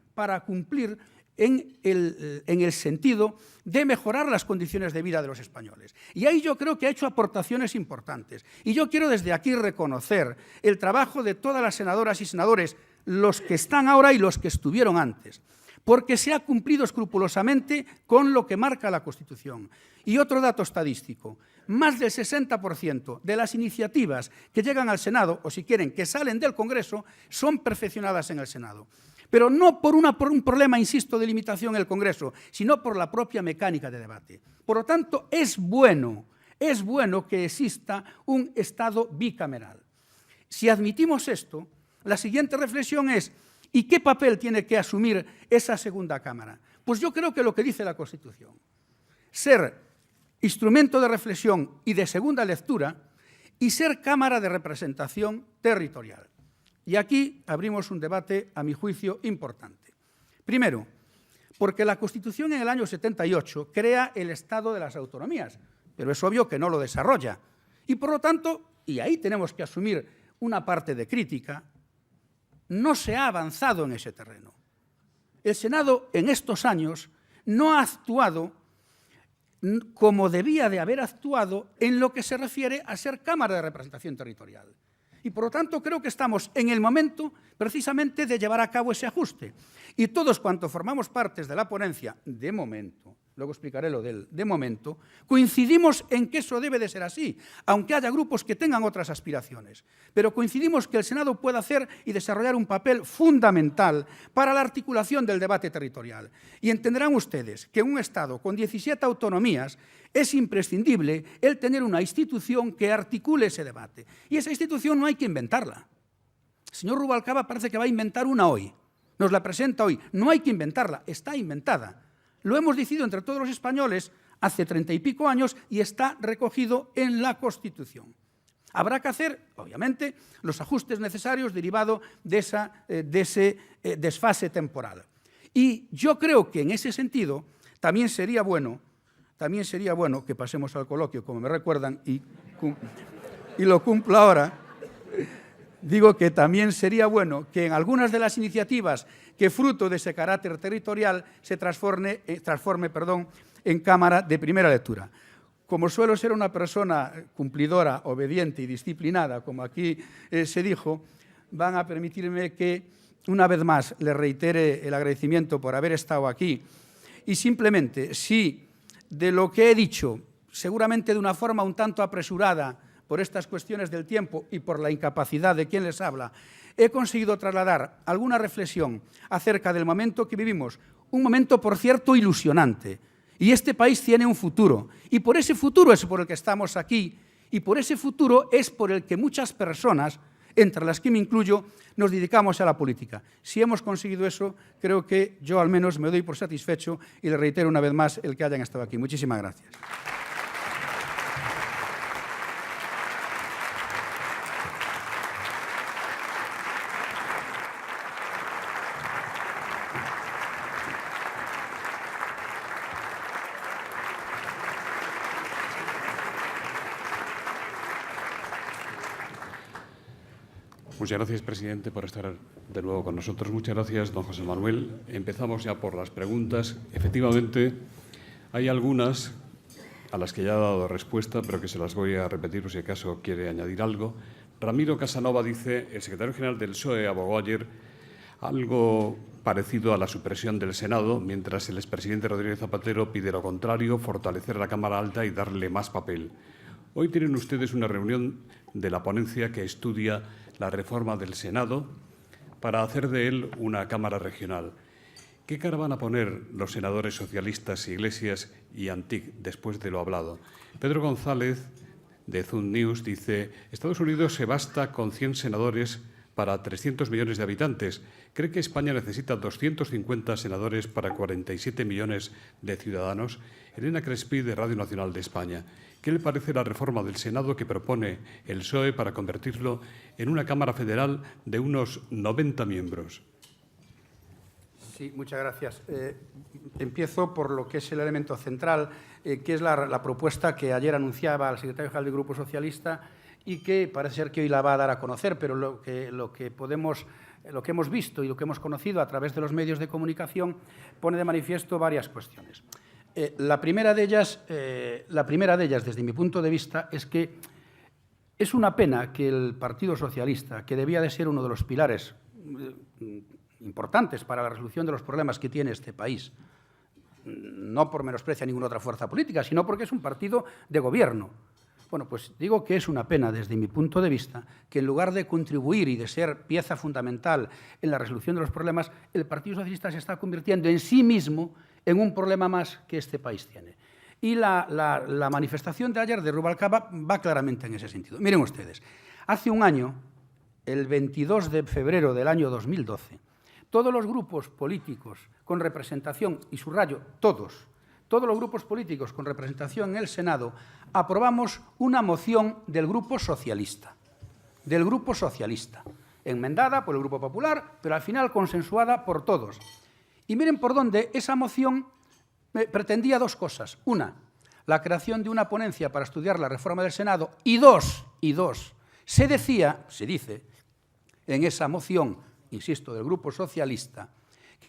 en el sentido de mejorar las condiciones de vida de los españoles. Y ahí yo creo que ha hecho aportaciones importantes. Y yo quiero desde aquí reconocer el trabajo de todas las senadoras y senadores, los que están ahora y los que estuvieron antes, porque se ha cumplido escrupulosamente con lo que marca la Constitución. Y otro dato estadístico, más del 60% de las iniciativas que llegan al Senado, o si quieren, que salen del Congreso, son perfeccionadas en el Senado. Pero no por un problema, insisto, de limitación en el Congreso, sino por la propia mecánica de debate. Por lo tanto, es bueno que exista un Estado bicameral. Si admitimos esto, la siguiente reflexión es, ¿y qué papel tiene que asumir esa segunda Cámara? Pues yo creo que lo que dice la Constitución, ser instrumento de reflexión y de segunda lectura y ser Cámara de representación territorial. Y aquí abrimos un debate, a mi juicio, importante. Primero, porque la Constitución en el año 78 crea el Estado de las autonomías, pero es obvio que no lo desarrolla. Y por lo tanto, y ahí tenemos que asumir una parte de crítica, no se ha avanzado en ese terreno. El Senado en estos años no ha actuado como debía de haber actuado en lo que se refiere a ser Cámara de Representación Territorial. Y por lo tanto creo que estamos en el momento precisamente de llevar a cabo ese ajuste. Y todos cuantos formamos partes de la ponencia, de momento, luego explicaré lo del de momento, coincidimos en que eso debe de ser así, aunque haya grupos que tengan otras aspiraciones. Pero coincidimos que el Senado puede hacer y desarrollar un papel fundamental para la articulación del debate territorial. Y entenderán ustedes que en un Estado con 17 autonomías es imprescindible el tener una institución que articule ese debate. Y esa institución no hay que inventarla. El señor Rubalcaba parece que va a inventar una hoy. Nos la presenta hoy. No hay que inventarla, está inventada. Lo hemos decidido entre todos los españoles hace 30 y pico años y está recogido en la Constitución. Habrá que hacer, obviamente, los ajustes necesarios derivados de ese desfase temporal. Y yo creo que en ese sentido también sería bueno que pasemos al coloquio, como me recuerdan, y lo cumplo ahora. Digo que también sería bueno que en algunas de las iniciativas que fruto de ese carácter territorial se transforme en Cámara de primera lectura. Como suelo ser una persona cumplidora, obediente y disciplinada, como aquí se dijo, van a permitirme que una vez más le reitere el agradecimiento por haber estado aquí y simplemente, si de lo que he dicho, seguramente de una forma un tanto apresurada, por estas cuestiones del tiempo y por la incapacidad de quien les habla, he conseguido trasladar alguna reflexión acerca del momento que vivimos, un momento, por cierto, ilusionante. Y este país tiene un futuro, y por ese futuro es por el que estamos aquí, y por ese futuro es por el que muchas personas, entre las que me incluyo, nos dedicamos a la política. Si hemos conseguido eso, creo que yo al menos me doy por satisfecho y le reitero una vez más el que hayan estado aquí. Muchísimas gracias. Muchas gracias, presidente, por estar de nuevo con nosotros. Muchas gracias, don José Manuel. Empezamos ya por las preguntas. Efectivamente, hay algunas a las que ya ha dado respuesta, pero que se las voy a repetir por si acaso quiere añadir algo. Ramiro Casanova dice, el secretario general del PSOE abogó ayer algo parecido a la supresión del Senado, mientras el expresidente Rodríguez Zapatero pide lo contrario, fortalecer la Cámara Alta y darle más papel. Hoy tienen ustedes una reunión de la ponencia que estudia la reforma del Senado para hacer de él una Cámara regional. ¿Qué cara van a poner los senadores socialistas Iglesias y Antich después de lo hablado? Pedro González, de Zoom News, dice Estados Unidos se basta con 100 senadores para 300 millones de habitantes. ¿Cree que España necesita 250 senadores para 47 millones de ciudadanos? Elena Crespi, de Radio Nacional de España. ¿Qué le parece la reforma del Senado que propone el PSOE para convertirlo en una Cámara Federal de unos 90 miembros? Sí, muchas gracias. Empiezo por lo que es el elemento central, que es la propuesta que ayer anunciaba el secretario general del Grupo Socialista y que parece ser que hoy la va a dar a conocer, pero lo que hemos visto y lo que hemos conocido a través de los medios de comunicación pone de manifiesto varias cuestiones. La primera de ellas, desde mi punto de vista, es que es una pena que el Partido Socialista, que debía de ser uno de los pilares importantes para la resolución de los problemas que tiene este país, no por menosprecio a ninguna otra fuerza política, sino porque es un partido de gobierno. Bueno, pues digo que es una pena, desde mi punto de vista, que en lugar de contribuir y de ser pieza fundamental en la resolución de los problemas, el Partido Socialista se está convirtiendo en sí mismo en un problema más que este país tiene. Y la manifestación de ayer de Rubalcaba va claramente en ese sentido. Miren ustedes, hace un año, el 22 de febrero del año 2012, todos los grupos políticos con representación, y subrayo, todos los grupos políticos con representación en el Senado, aprobamos una moción del Grupo Socialista, enmendada por el Grupo Popular, pero al final consensuada por todos. Y miren por dónde esa moción pretendía dos cosas. Una, la creación de una ponencia para estudiar la reforma del Senado, y dos, se dice en esa moción, insisto, del Grupo Socialista,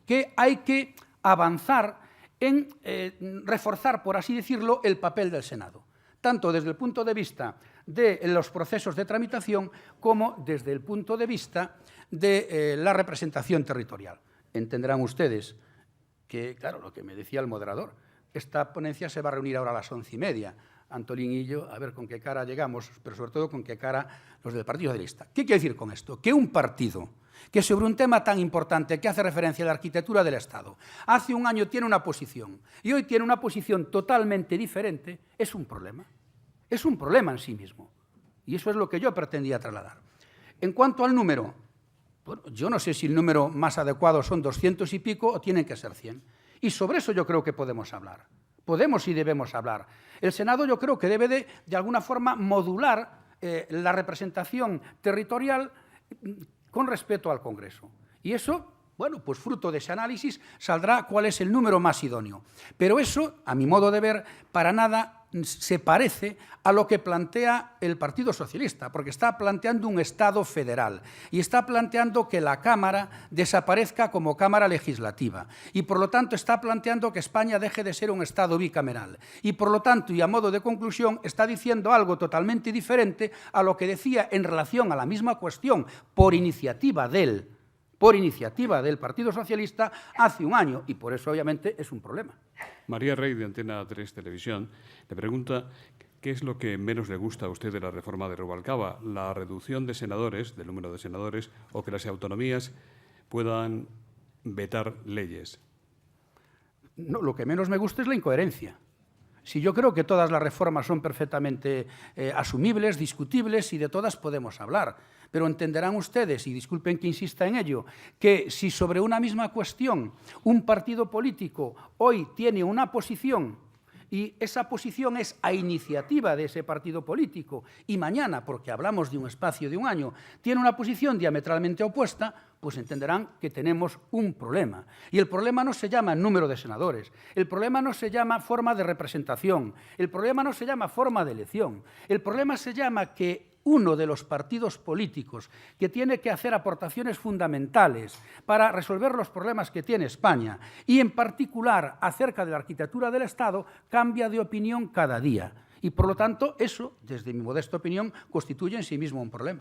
que hay que avanzar en reforzar, por así decirlo, el papel del Senado, tanto desde el punto de vista de los procesos de tramitación como desde el punto de vista de la representación territorial. Entenderán ustedes que, claro, lo que me decía el moderador, esta ponencia se va a reunir ahora a las 11:30. Antolín y yo, a ver con qué cara llegamos, pero sobre todo con qué cara los del Partido Socialista. ¿Qué quiere decir con esto? Que un partido que sobre un tema tan importante que hace referencia a la arquitectura del Estado, hace un año tiene una posición y hoy tiene una posición totalmente diferente, es un problema. Es un problema en sí mismo. Y eso es lo que yo pretendía trasladar. En cuanto al número, bueno, yo no sé si el número más adecuado son 200 y pico o tienen que ser 100. Y sobre eso yo creo que podemos hablar. Podemos y debemos hablar. El Senado yo creo que debe de alguna forma modular la representación territorial con respecto al Congreso. Y eso, bueno, pues fruto de ese análisis saldrá cuál es el número más idóneo. Pero eso, a mi modo de ver, para nada se parece a lo que plantea el Partido Socialista, porque está planteando un Estado federal y está planteando que la Cámara desaparezca como Cámara legislativa y, por lo tanto, está planteando que España deje de ser un Estado bicameral y, por lo tanto, y a modo de conclusión, está diciendo algo totalmente diferente a lo que decía en relación a la misma cuestión por iniciativa del Partido Socialista hace un año, y por eso, obviamente, es un problema. María Rey, de Antena 3 Televisión, le pregunta qué es lo que menos le gusta a usted de la reforma de Rubalcaba, la reducción de senadores, del número de senadores, o que las autonomías puedan vetar leyes. No, lo que menos me gusta es la incoherencia. Si yo creo que todas las reformas son perfectamente asumibles, discutibles, y de todas podemos hablar. Pero entenderán ustedes, y disculpen que insista en ello, que si sobre una misma cuestión un partido político hoy tiene una posición y esa posición es a iniciativa de ese partido político y mañana, porque hablamos de un espacio de un año, tiene una posición diametralmente opuesta, pues entenderán que tenemos un problema. Y el problema no se llama número de senadores, el problema no se llama forma de representación, el problema no se llama forma de elección, el problema se llama que uno de los partidos políticos que tiene que hacer aportaciones fundamentales para resolver los problemas que tiene España y, en particular, acerca de la arquitectura del Estado, cambia de opinión cada día. Y, por lo tanto, eso, desde mi modesta opinión, constituye en sí mismo un problema.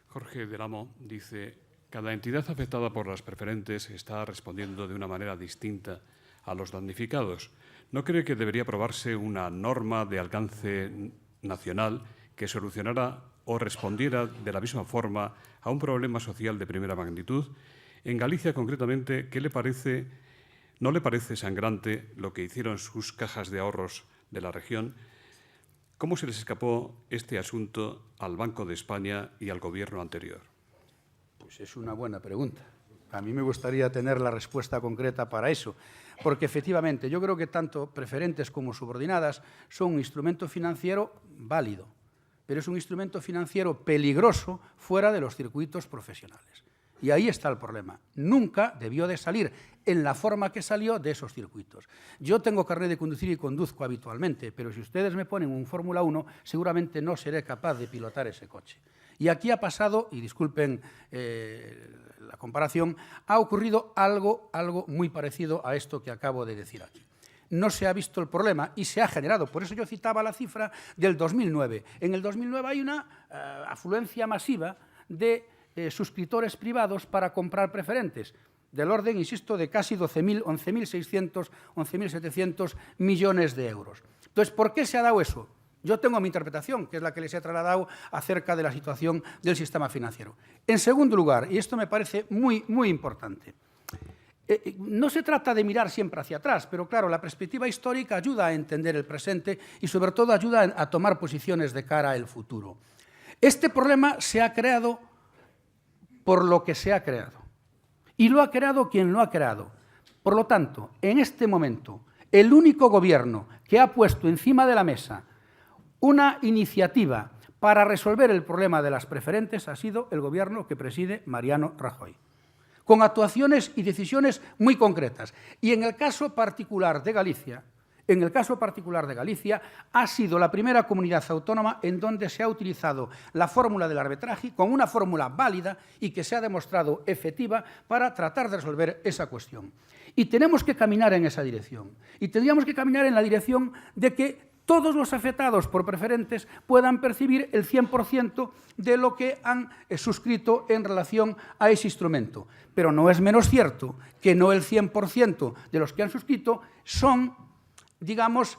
Jorge del Amo dice: cada entidad afectada por las preferentes está respondiendo de una manera distinta a los damnificados. ¿No cree que debería aprobarse una norma de alcance nacional que solucionara o respondiera de la misma forma a un problema social de primera magnitud? En Galicia, concretamente, ¿no le parece sangrante lo que hicieron sus cajas de ahorros de la región? ¿Cómo se les escapó este asunto al Banco de España y al Gobierno anterior? Pues es una buena pregunta. A mí me gustaría tener la respuesta concreta para eso, porque efectivamente yo creo que tanto preferentes como subordinadas son un instrumento financiero válido, pero es un instrumento financiero peligroso fuera de los circuitos profesionales. Y ahí está el problema. Nunca debió de salir en la forma que salió de esos circuitos. Yo tengo carnet de conducir y conduzco habitualmente, pero si ustedes me ponen un Fórmula 1, seguramente no seré capaz de pilotar ese coche. Y aquí ha pasado, y disculpen la comparación, ha ocurrido algo muy parecido a esto que acabo de decir aquí. No se ha visto el problema y se ha generado. Por eso yo citaba la cifra del 2009. En el 2009 hay una afluencia masiva de suscriptores privados para comprar preferentes, del orden, insisto, de casi 11.600, 11.700 millones de euros. Entonces, ¿por qué se ha dado eso? Yo tengo mi interpretación, que es la que les he trasladado acerca de la situación del sistema financiero. En segundo lugar, y esto me parece muy importante, no se trata de mirar siempre hacia atrás, pero claro, la perspectiva histórica ayuda a entender el presente y sobre todo ayuda a tomar posiciones de cara al futuro. Este problema se ha creado por lo que se ha creado y lo ha creado quien lo ha creado. Por lo tanto, en este momento, el único gobierno que ha puesto encima de la mesa una iniciativa para resolver el problema de las preferentes ha sido el gobierno que preside Mariano Rajoy, con actuaciones y decisiones muy concretas. Y en el caso particular de Galicia, ha sido la primera comunidad autónoma en donde se ha utilizado la fórmula del arbitraje con una fórmula válida y que se ha demostrado efectiva para tratar de resolver esa cuestión. Y tenemos que caminar en esa dirección. Y tendríamos que caminar en la dirección de que todos los afectados por preferentes puedan percibir el 100% de lo que han suscrito en relación a ese instrumento. Pero no es menos cierto que no el 100% de los que han suscrito son, digamos,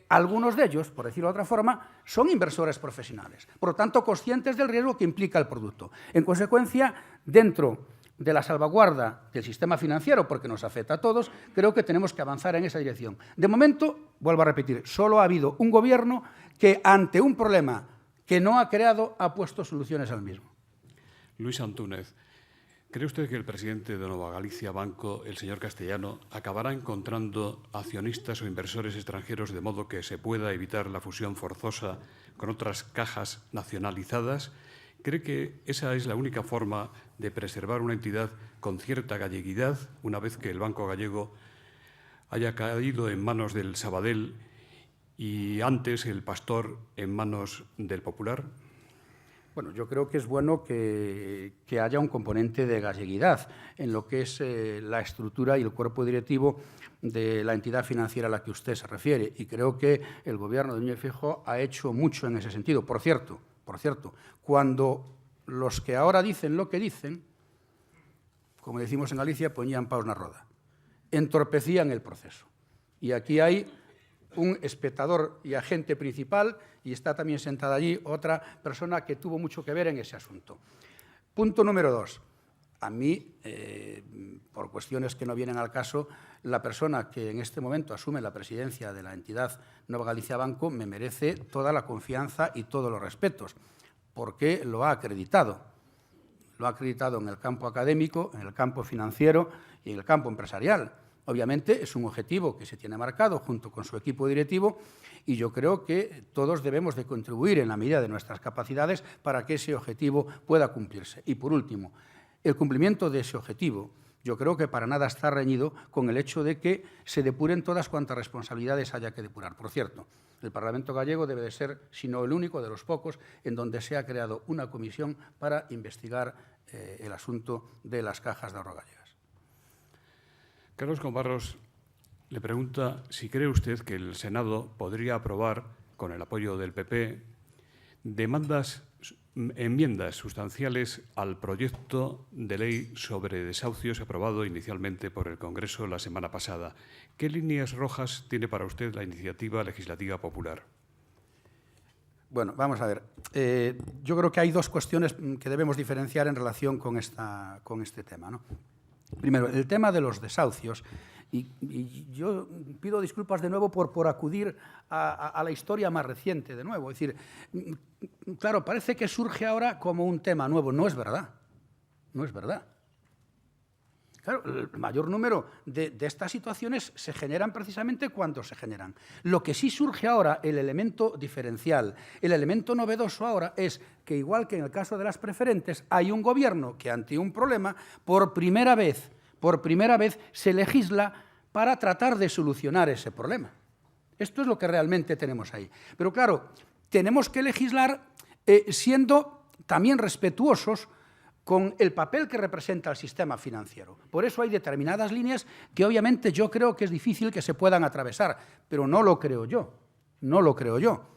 algunos de ellos, por decirlo de otra forma, son inversores profesionales. Por lo tanto, conscientes del riesgo que implica el producto. En consecuencia, dentro de la salvaguarda del sistema financiero, porque nos afecta a todos, creo que tenemos que avanzar en esa dirección. De momento, vuelvo a repetir, solo ha habido un gobierno que, ante un problema que no ha creado, ha puesto soluciones al mismo. Luis Antúnez, ¿cree usted que el presidente de Nova Galicia Banco, el señor Castellano, acabará encontrando accionistas o inversores extranjeros de modo que se pueda evitar la fusión forzosa con otras cajas nacionalizadas? ¿Cree que esa es la única forma de preservar una entidad con cierta galleguidad una vez que el Banco Gallego haya caído en manos del Sabadell y antes el Pastor en manos del Popular? Bueno, yo creo que es bueno que haya un componente de galleguidad en lo que es la estructura y el cuerpo directivo de la entidad financiera a la que usted se refiere. Y creo que el Gobierno de Núñez Feijóo ha hecho mucho en ese sentido. Por cierto, cuando los que ahora dicen lo que dicen, como decimos en Galicia, ponían paus na roda, entorpecían el proceso. Y aquí hay un espectador y agente principal, y está también sentada allí otra persona que tuvo mucho que ver en ese asunto. Punto número 2. A mí, por cuestiones que no vienen al caso, la persona que en este momento asume la presidencia de la entidad Nova Galicia Banco me merece toda la confianza y todos los respetos, porque lo ha acreditado. Lo ha acreditado en el campo académico, en el campo financiero y en el campo empresarial. Obviamente es un objetivo que se tiene marcado junto con su equipo directivo y yo creo que todos debemos de contribuir en la medida de nuestras capacidades para que ese objetivo pueda cumplirse. Y por último, el cumplimiento de ese objetivo yo creo que para nada está reñido con el hecho de que se depuren todas cuantas responsabilidades haya que depurar. Por cierto, el Parlamento gallego debe de ser, si no el único, de los pocos, en donde se ha creado una comisión para investigar el asunto de las cajas de ahorro gallegas. Carlos Combarros le pregunta si cree usted que el Senado podría aprobar, con el apoyo del PP, enmiendas sustanciales al proyecto de ley sobre desahucios aprobado inicialmente por el Congreso la semana pasada. ¿Qué líneas rojas tiene para usted la iniciativa legislativa popular? Bueno, vamos a ver. Yo creo que hay dos cuestiones que debemos diferenciar en relación con este tema, ¿no? Primero, el tema de los desahucios. Y yo pido disculpas de nuevo por acudir a la historia más reciente de nuevo. Es decir, claro, parece que surge ahora como un tema nuevo. No es verdad. No es verdad. Claro, el mayor número de estas situaciones se generan precisamente cuando se generan. Lo que sí surge ahora, el elemento diferencial, el elemento novedoso ahora es que, igual que en el caso de las preferentes, hay un gobierno que ante un problema, por primera vez se legisla para tratar de solucionar ese problema. Esto es lo que realmente tenemos ahí. Pero claro, tenemos que legislar siendo también respetuosos con el papel que representa el sistema financiero. Por eso hay determinadas líneas que obviamente yo creo que es difícil que se puedan atravesar, pero no lo creo yo, no lo creo yo.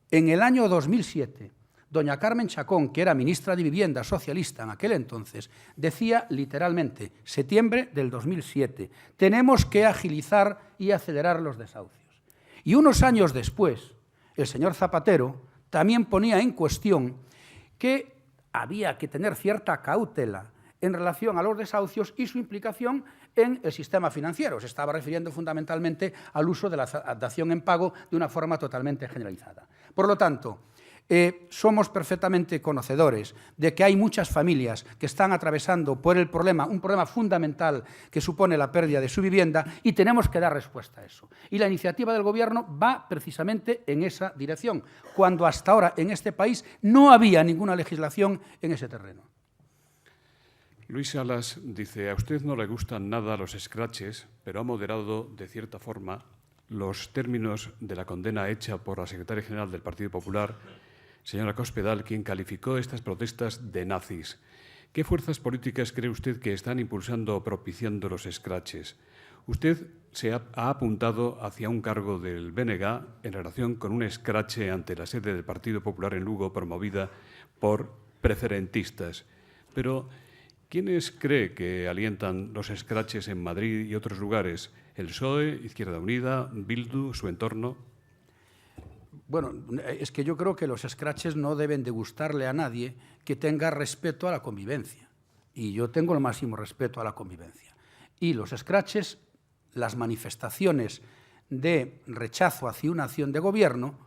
En el año 2007, doña Carmen Chacón, que era ministra de Vivienda socialista en aquel entonces, decía literalmente, septiembre del 2007, tenemos que agilizar y acelerar los desahucios. Y unos años después, el señor Zapatero también ponía en cuestión que había que tener cierta cautela en relación a los desahucios y su implicación en el sistema financiero. Se estaba refiriendo fundamentalmente al uso de la dación en pago de una forma totalmente generalizada. Por lo tanto, somos perfectamente conocedores de que hay muchas familias que están atravesando por un problema fundamental que supone la pérdida de su vivienda y tenemos que dar respuesta a eso. Y la iniciativa del Gobierno va precisamente en esa dirección, cuando hasta ahora en este país no había ninguna legislación en ese terreno. Luis Salas dice, a usted no le gustan nada los escraches, pero ha moderado de cierta forma los términos de la condena hecha por la secretaria general del Partido Popular, señora Cospedal, quien calificó estas protestas de nazis. ¿Qué fuerzas políticas cree usted que están impulsando o propiciando los escraches? Usted se ha apuntado hacia un cargo del BNG en relación con un escrache ante la sede del Partido Popular en Lugo promovida por preferentistas. Pero, ¿quiénes cree que alientan los escraches en Madrid y otros lugares? ¿El PSOE, Izquierda Unida, Bildu, su entorno? Bueno, es que yo creo que los escraches no deben de gustarle a nadie que tenga respeto a la convivencia. Y yo tengo el máximo respeto a la convivencia. Y los escraches, las manifestaciones de rechazo hacia una acción de gobierno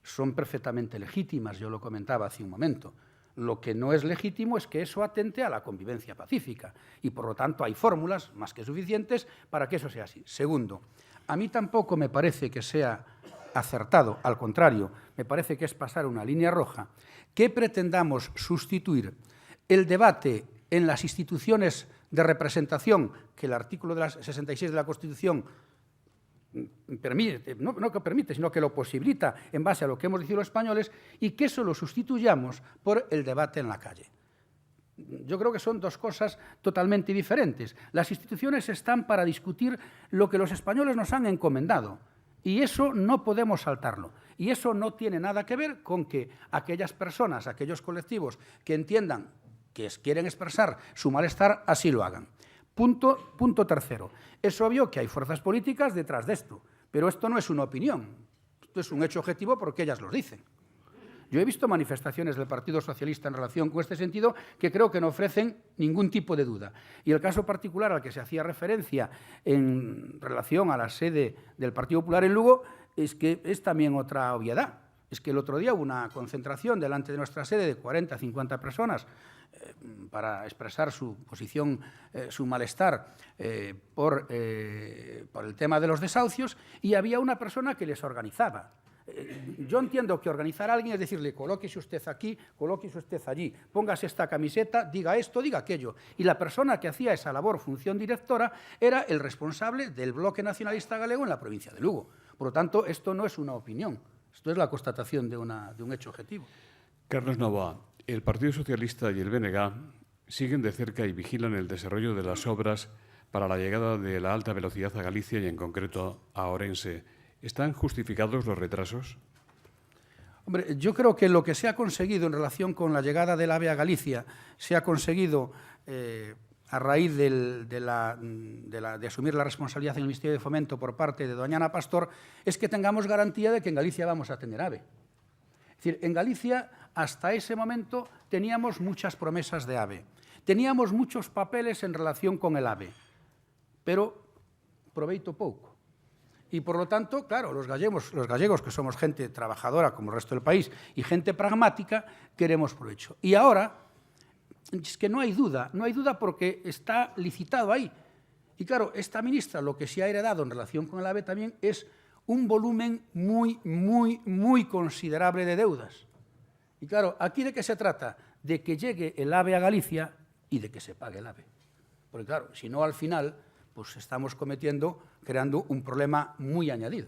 son perfectamente legítimas, yo lo comentaba hace un momento. Lo que no es legítimo es que eso atente a la convivencia pacífica y, por lo tanto, hay fórmulas más que suficientes para que eso sea así. Segundo, a mí tampoco me parece que sea acertado, al contrario, me parece que es pasar una línea roja, que pretendamos sustituir el debate en las instituciones de representación que el artículo de la 66 de la Constitución permite, no que permite, sino que lo posibilita en base a lo que hemos dicho los españoles, y que eso lo sustituyamos por el debate en la calle. Yo creo que son dos cosas totalmente diferentes. Las instituciones están para discutir lo que los españoles nos han encomendado, y eso no podemos saltarlo. Y eso no tiene nada que ver con que aquellas personas, aquellos colectivos que entiendan que quieren expresar su malestar, así lo hagan. Punto tercero. Es obvio que hay fuerzas políticas detrás de esto, pero esto no es una opinión. Esto es un hecho objetivo porque ellas lo dicen. Yo he visto manifestaciones del Partido Socialista en relación con este sentido que creo que no ofrecen ningún tipo de duda. Y el caso particular al que se hacía referencia en relación a la sede del Partido Popular en Lugo es que es también otra obviedad. Es que el otro día hubo una concentración delante de nuestra sede de 40 50 personas para expresar su posición, su malestar por el tema de los desahucios, y había una persona que les organizaba. Yo entiendo que organizar a alguien es decirle, colóquese usted aquí, colóquese usted allí, póngase esta camiseta, diga esto, diga aquello. Y la persona que hacía esa labor, función directora, era el responsable del bloque nacionalista galego en la provincia de Lugo. Por lo tanto, esto no es una opinión, esto es la constatación de un hecho objetivo. Carlos Novoa, el Partido Socialista y el BNG siguen de cerca y vigilan el desarrollo de las obras para la llegada de la alta velocidad a Galicia y, en concreto, a Orense. ¿Están justificados los retrasos? Hombre, yo creo que lo que se ha conseguido en relación con la llegada del AVE a Galicia se ha conseguido a raíz de asumir la responsabilidad en el Ministerio de Fomento por parte de doña Ana Pastor, es que tengamos garantía de que en Galicia vamos a tener AVE. Es decir, en Galicia, hasta ese momento, teníamos muchas promesas de AVE. Teníamos muchos papeles en relación con el AVE, pero proveito pouco. Y, por lo tanto, claro, los gallegos, que somos gente trabajadora como el resto del país y gente pragmática, queremos provecho. Y ahora, es que no hay duda porque está licitado ahí. Y claro, esta ministra lo que se ha heredado en relación con el AVE también es un volumen muy considerable de deudas. Y claro, ¿aquí de qué se trata? De que llegue el AVE a Galicia y de que se pague el AVE. Porque claro, si no al final, pues estamos creando un problema muy añadido.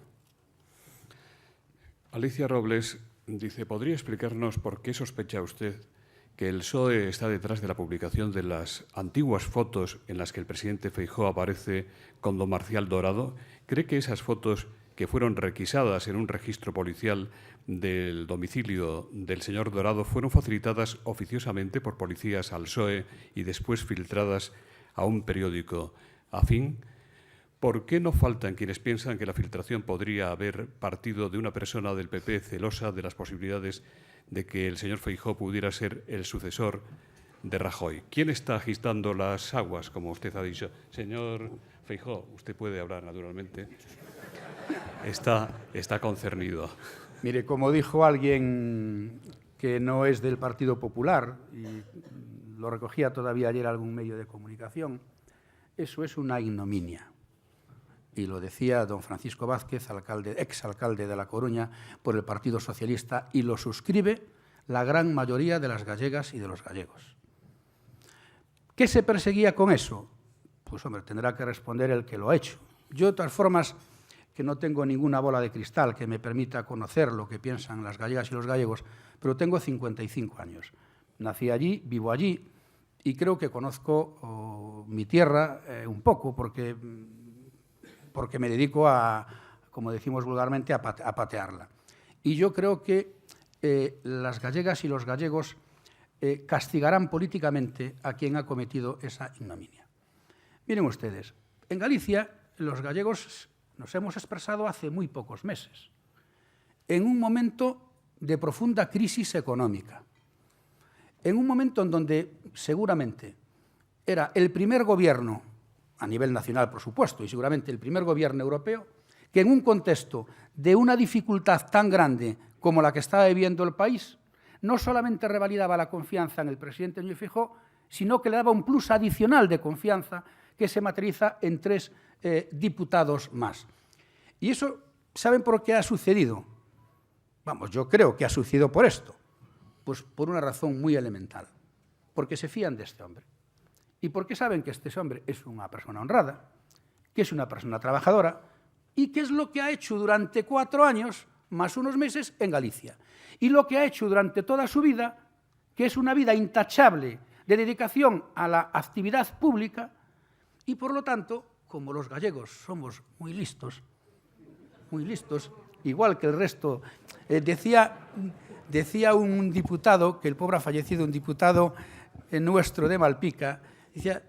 Alicia Robles dice, ¿podría explicarnos por qué sospecha usted que el PSOE está detrás de la publicación de las antiguas fotos en las que el presidente Feijóo aparece con don Marcial Dorado? ¿Cree que esas fotos, que fueron requisadas en un registro policial del domicilio del señor Dorado, fueron facilitadas oficiosamente por policías al PSOE y después filtradas a un periódico afín? ¿Por qué no faltan quienes piensan que la filtración podría haber partido de una persona del PP celosa de las posibilidades de que el señor Feijóo pudiera ser el sucesor de Rajoy? ¿Quién está agitando las aguas, como usted ha dicho? Señor Feijóo, usted puede hablar, naturalmente. Está concernido. Mire, como dijo alguien que no es del Partido Popular, y lo recogía todavía ayer algún medio de comunicación, eso es una ignominia. Y lo decía don Francisco Vázquez, exalcalde de La Coruña por el Partido Socialista, y lo suscribe la gran mayoría de las gallegas y de los gallegos. ¿Qué se perseguía con eso? Pues, hombre, tendrá que responder el que lo ha hecho. Yo, de todas formas, que no tengo ninguna bola de cristal que me permita conocer lo que piensan las gallegas y los gallegos, pero tengo 55 años. Nací allí, vivo allí, y creo que conozco mi tierra un poco, porque me dedico a, como decimos vulgarmente, a patearla. Y yo creo que las gallegas y los gallegos castigarán políticamente a quien ha cometido esa ignominia. Miren ustedes, en Galicia los gallegos nos hemos expresado hace muy pocos meses, en un momento de profunda crisis económica, en un momento en donde seguramente era el primer gobierno, a nivel nacional, por supuesto, y seguramente el primer gobierno europeo, que en un contexto de una dificultad tan grande como la que estaba viviendo el país, no solamente revalidaba la confianza en el presidente Núñez Feijóo, sino que le daba un plus adicional de confianza que se materializa en 3 diputados más. Y eso, ¿saben por qué ha sucedido? Vamos, yo creo que ha sucedido por esto. Pues por una razón muy elemental. Porque se fían de este hombre. Y porque saben que este hombre es una persona honrada, que es una persona trabajadora y que es lo que ha hecho durante 4 años, más unos meses, en Galicia. Y lo que ha hecho durante toda su vida, que es una vida intachable de dedicación a la actividad pública, y por lo tanto, como los gallegos somos muy listos, igual que el resto, decía un diputado, que el pobre ha fallecido, un diputado nuestro de Malpica, decía,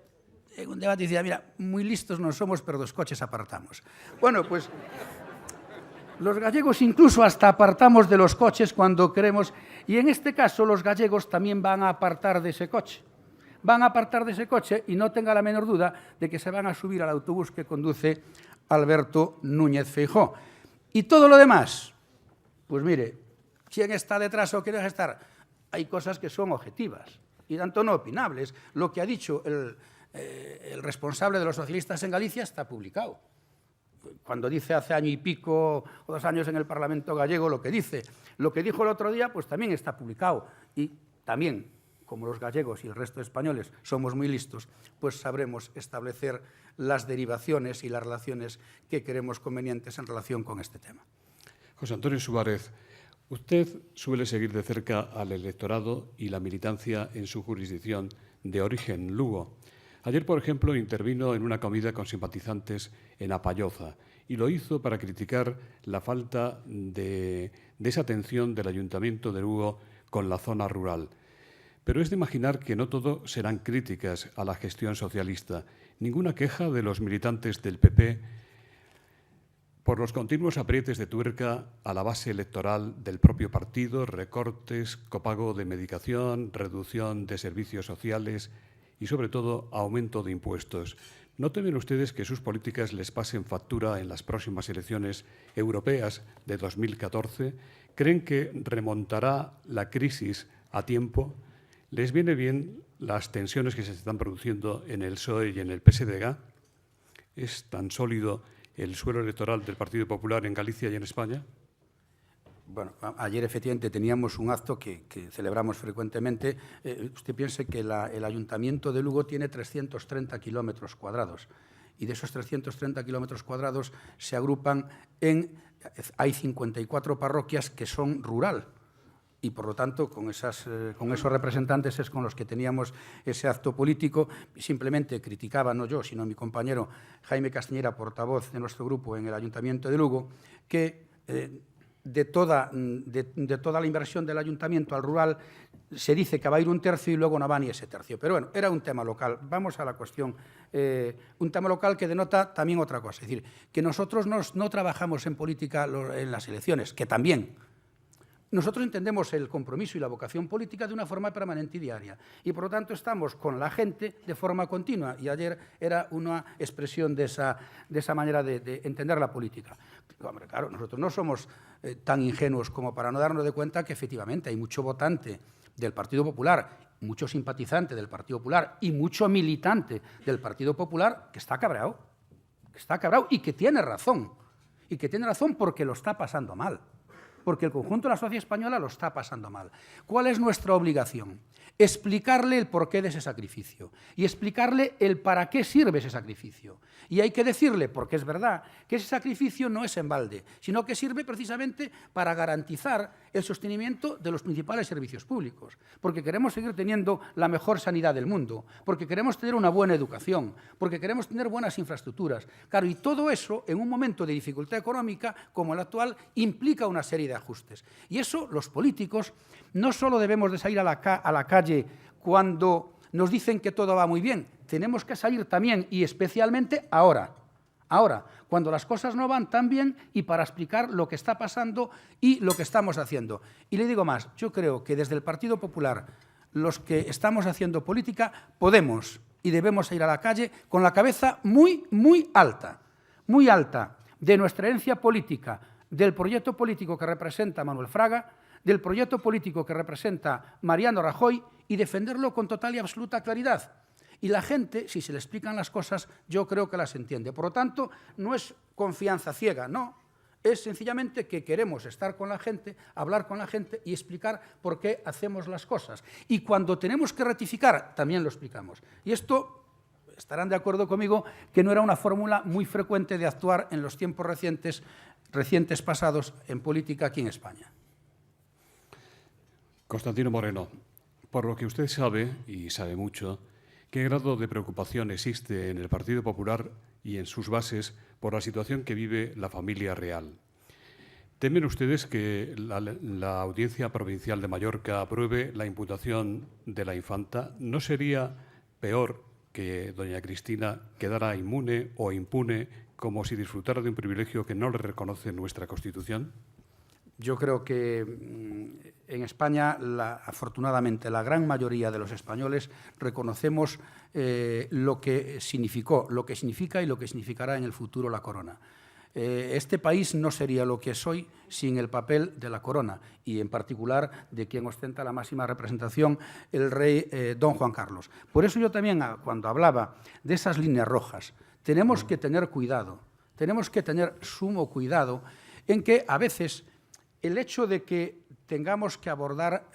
en un debate decía, mira, muy listos no somos, pero 2 coches apartamos. Bueno, pues los gallegos incluso hasta apartamos de los coches cuando queremos, y en este caso los gallegos también van a apartar de ese coche. Van a apartar de ese coche y no tenga la menor duda de que se van a subir al autobús que conduce Alberto Núñez Feijóo. Y todo lo demás, pues mire, ¿quién está detrás o quién deja estar? Hay cosas que son objetivas y tanto no opinables. Lo que ha dicho el responsable de los socialistas en Galicia está publicado. Cuando dice hace año y pico o 2 años en el Parlamento gallego lo que dice, lo que dijo el otro día, pues también está publicado. Y también, como los gallegos y el resto de españoles somos muy listos, pues sabremos establecer las derivaciones y las relaciones que queremos convenientes en relación con este tema. José Antonio Suárez, usted suele seguir de cerca al electorado y la militancia en su jurisdicción de origen, Lugo. Ayer, por ejemplo, intervino en una comida con simpatizantes en Apalloza y lo hizo para criticar la falta de esa atención del Ayuntamiento de Lugo con la zona rural. Pero es de imaginar que no todo serán críticas a la gestión socialista. Ninguna queja de los militantes del PP por los continuos aprietes de tuerca a la base electoral del propio partido, recortes, copago de medicación, reducción de servicios sociales y, sobre todo, aumento de impuestos. ¿No temen ustedes que sus políticas les pasen factura en las próximas elecciones europeas de 2014? ¿Creen que remontará la crisis a tiempo? ¿Les viene bien las tensiones que se están produciendo en el PSOE y en el PSDG? ¿Es tan sólido el suelo electoral del Partido Popular en Galicia y en España? Bueno, ayer efectivamente teníamos un acto que celebramos frecuentemente. Usted piense que el Ayuntamiento de Lugo tiene 330 kilómetros cuadrados y de esos 330 kilómetros cuadrados se agrupan hay 54 parroquias que son rural. Y, por lo tanto, con esos representantes es con los que teníamos ese acto político. Simplemente criticaba, no yo, sino mi compañero Jaime Castañera, portavoz de nuestro grupo en el Ayuntamiento de Lugo, que de toda la inversión del Ayuntamiento al rural se dice que va a ir un tercio y luego no va ni ese tercio. Pero bueno, era un tema local. Vamos a la cuestión. Un tema local que denota también otra cosa. Es decir, que nosotros no trabajamos en política en las elecciones, que también. Nosotros entendemos el compromiso y la vocación política de una forma permanente y diaria. Y, por lo tanto, estamos con la gente de forma continua. Y ayer era una expresión de esa manera de entender la política. Hombre, claro, nosotros no somos tan ingenuos como para no darnos de cuenta que, efectivamente, hay mucho votante del Partido Popular, mucho simpatizante del Partido Popular y mucho militante del Partido Popular que está cabreado y que tiene razón. Y que tiene razón porque lo está pasando mal. Porque el conjunto de la sociedad española lo está pasando mal. ¿Cuál es nuestra obligación? Explicarle el porqué de ese sacrificio y explicarle el para qué sirve ese sacrificio. Y hay que decirle, porque es verdad, que ese sacrificio no es en balde, sino que sirve precisamente para garantizar el sostenimiento de los principales servicios públicos, porque queremos seguir teniendo la mejor sanidad del mundo, porque queremos tener una buena educación, porque queremos tener buenas infraestructuras. Claro, y todo eso, en un momento de dificultad económica como el actual, implica una serie de ajustes. Y eso los políticos no solo debemos de salir a la calle cuando nos dicen que todo va muy bien, tenemos que salir también y especialmente ahora, cuando las cosas no van tan bien y para explicar lo que está pasando y lo que estamos haciendo. Y le digo más, yo creo que desde el Partido Popular, los que estamos haciendo política, podemos y debemos ir a la calle con la cabeza muy, muy alta de nuestra herencia política, del proyecto político que representa Manuel Fraga, del proyecto político que representa Mariano Rajoy y defenderlo con total y absoluta claridad. Y la gente, si se le explican las cosas, yo creo que las entiende. Por lo tanto, no es confianza ciega, no. Es sencillamente que queremos estar con la gente, hablar con la gente y explicar por qué hacemos las cosas. Y cuando tenemos que rectificar, también lo explicamos. Y esto, estarán de acuerdo conmigo, que no era una fórmula muy frecuente de actuar en los tiempos recientes pasados en política aquí en España. Constantino Moreno, por lo que usted sabe, y sabe mucho, ¿qué grado de preocupación existe en el Partido Popular y en sus bases por la situación que vive la familia real? ¿Temen ustedes que la Audiencia Provincial de Mallorca apruebe la imputación de la infanta? ¿No sería peor que doña Cristina quedara inmune o impune como si disfrutara de un privilegio que no le reconoce nuestra Constitución? Yo creo que en España, afortunadamente, la gran mayoría de los españoles reconocemos lo que significó, lo que significa y lo que significará en el futuro la corona. Este país no sería lo que es hoy sin el papel de la corona y, en particular, de quien ostenta la máxima representación, el rey don Juan Carlos. Por eso yo también, cuando hablaba de esas líneas rojas, tenemos que tener cuidado, tenemos que tener sumo cuidado en que a veces el hecho de que tengamos que abordar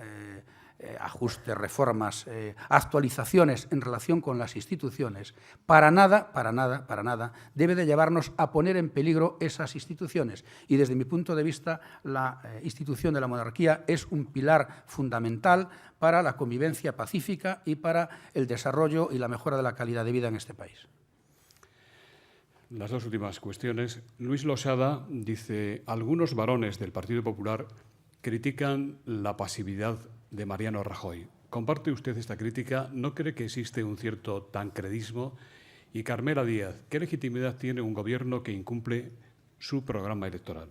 ajustes, reformas, actualizaciones en relación con las instituciones, para nada debe de llevarnos a poner en peligro esas instituciones. Y desde mi punto de vista, la institución de la monarquía es un pilar fundamental para la convivencia pacífica y para el desarrollo y la mejora de la calidad de vida en este país. Las dos últimas cuestiones. Luis Losada dice, algunos varones del Partido Popular critican la pasividad de Mariano Rajoy. ¿Comparte usted esta crítica? ¿No cree que existe un cierto tancredismo? Y Carmela Díaz, ¿qué legitimidad tiene un gobierno que incumple su programa electoral?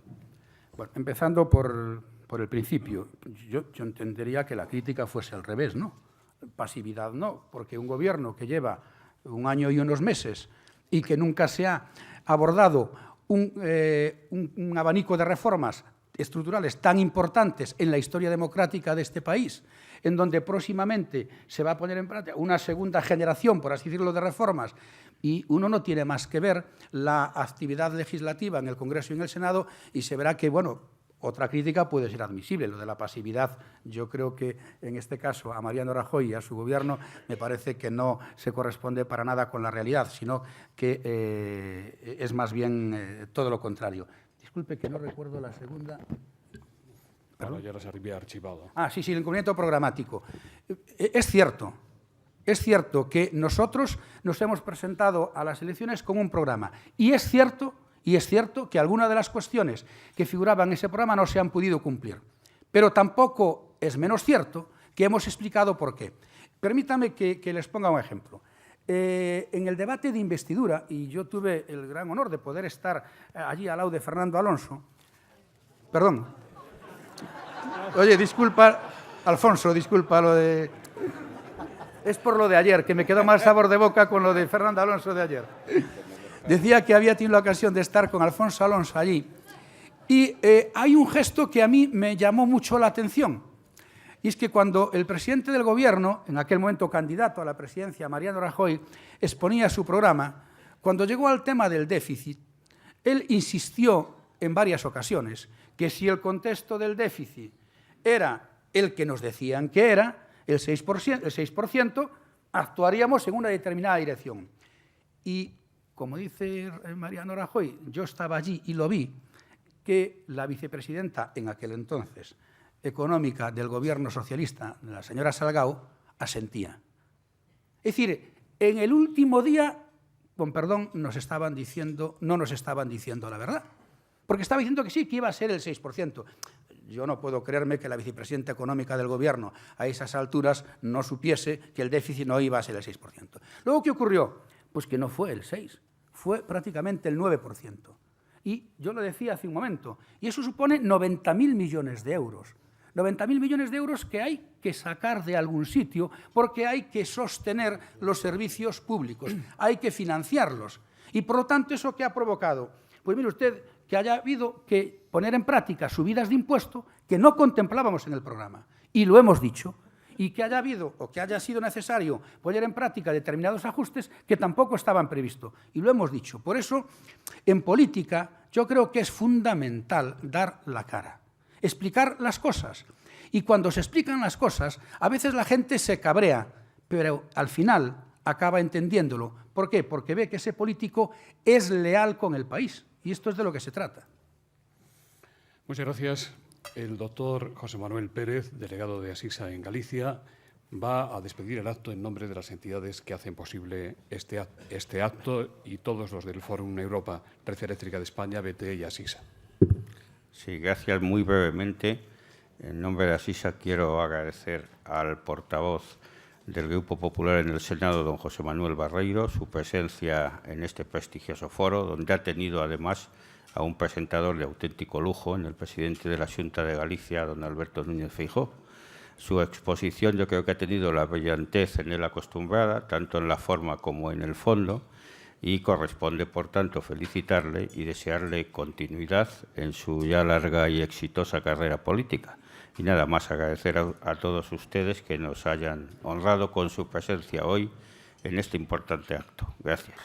Bueno, empezando por el principio, yo entendería que la crítica fuese al revés, ¿no? Pasividad no, porque un gobierno que lleva un año y unos meses y que nunca se ha abordado un abanico de reformas estructurales tan importantes en la historia democrática de este país, en donde próximamente se va a poner en práctica una segunda generación, por así decirlo, de reformas, y uno no tiene más que ver la actividad legislativa en el Congreso y en el Senado y se verá que, bueno, otra crítica puede ser admisible, lo de la pasividad. Yo creo que en este caso a Mariano Rajoy y a su gobierno me parece que no se corresponde para nada con la realidad, sino que es más bien todo lo contrario. Disculpe que no recuerdo la segunda. Bueno, ya las había archivado. Sí, el incumplimiento programático. Es cierto que nosotros nos hemos presentado a las elecciones con un programa y es cierto que algunas de las cuestiones que figuraban en ese programa no se han podido cumplir. Pero tampoco es menos cierto que hemos explicado por qué. Permítame que les ponga un ejemplo. En el debate de investidura, y yo tuve el gran honor de poder estar allí al lado de Fernando Alonso, perdón, oye, disculpa, Alfonso, disculpa lo de... Es por lo de ayer, que me quedó mal sabor de boca con lo de Fernando Alonso de ayer. Decía que había tenido la ocasión de estar con Alfonso Alonso allí. Y hay un gesto que a mí me llamó mucho la atención. Y es que cuando el presidente del Gobierno, en aquel momento candidato a la presidencia, Mariano Rajoy, exponía su programa, cuando llegó al tema del déficit, él insistió en varias ocasiones que si el contexto del déficit era el que nos decían que era, el 6%, actuaríamos en una determinada dirección. Y, como dice Mariano Rajoy, yo estaba allí y lo vi, que la vicepresidenta en aquel entonces económica del Gobierno socialista, la señora Salgado, asentía. Es decir, en el último día, con perdón, no nos estaban diciendo la verdad, porque estaba diciendo que sí, que iba a ser el 6%. Yo no puedo creerme que la vicepresidenta económica del Gobierno a esas alturas no supiese que el déficit no iba a ser el 6%. Luego, ¿qué ocurrió? Pues que no fue el 6%, fue prácticamente el 9%. Y yo lo decía hace un momento, y eso supone 90.000 millones de euros. 90.000 millones de euros que hay que sacar de algún sitio porque hay que sostener los servicios públicos, hay que financiarlos. Y, por lo tanto, ¿eso qué ha provocado? Pues mire usted, que haya habido que poner en práctica subidas de impuesto que no contemplábamos en el programa. Y lo hemos dicho. Y que haya habido o que haya sido necesario poner en práctica determinados ajustes que tampoco estaban previstos. Y lo hemos dicho. Por eso, en política, yo creo que es fundamental dar la cara, explicar las cosas. Y cuando se explican las cosas, a veces la gente se cabrea, pero al final acaba entendiéndolo. ¿Por qué? Porque ve que ese político es leal con el país. Y esto es de lo que se trata. Muchas gracias. El doctor José Manuel Pérez, delegado de Asisa en Galicia, va a despedir el acto en nombre de las entidades que hacen posible este acto y todos los del Fórum Europa, Red Eléctrica de España, BTE y Asisa. Sí, gracias. Muy brevemente, en nombre de Asisa quiero agradecer al portavoz del Grupo Popular en el Senado, don José Manuel Barreiro, su presencia en este prestigioso foro, donde ha tenido además a un presentador de auténtico lujo, en el presidente de la Xunta de Galicia, don Alberto Núñez Feijóo. Su exposición yo creo que ha tenido la brillantez en él acostumbrada, tanto en la forma como en el fondo, y corresponde, por tanto, felicitarle y desearle continuidad en su ya larga y exitosa carrera política. Y nada más agradecer a todos ustedes que nos hayan honrado con su presencia hoy en este importante acto. Gracias.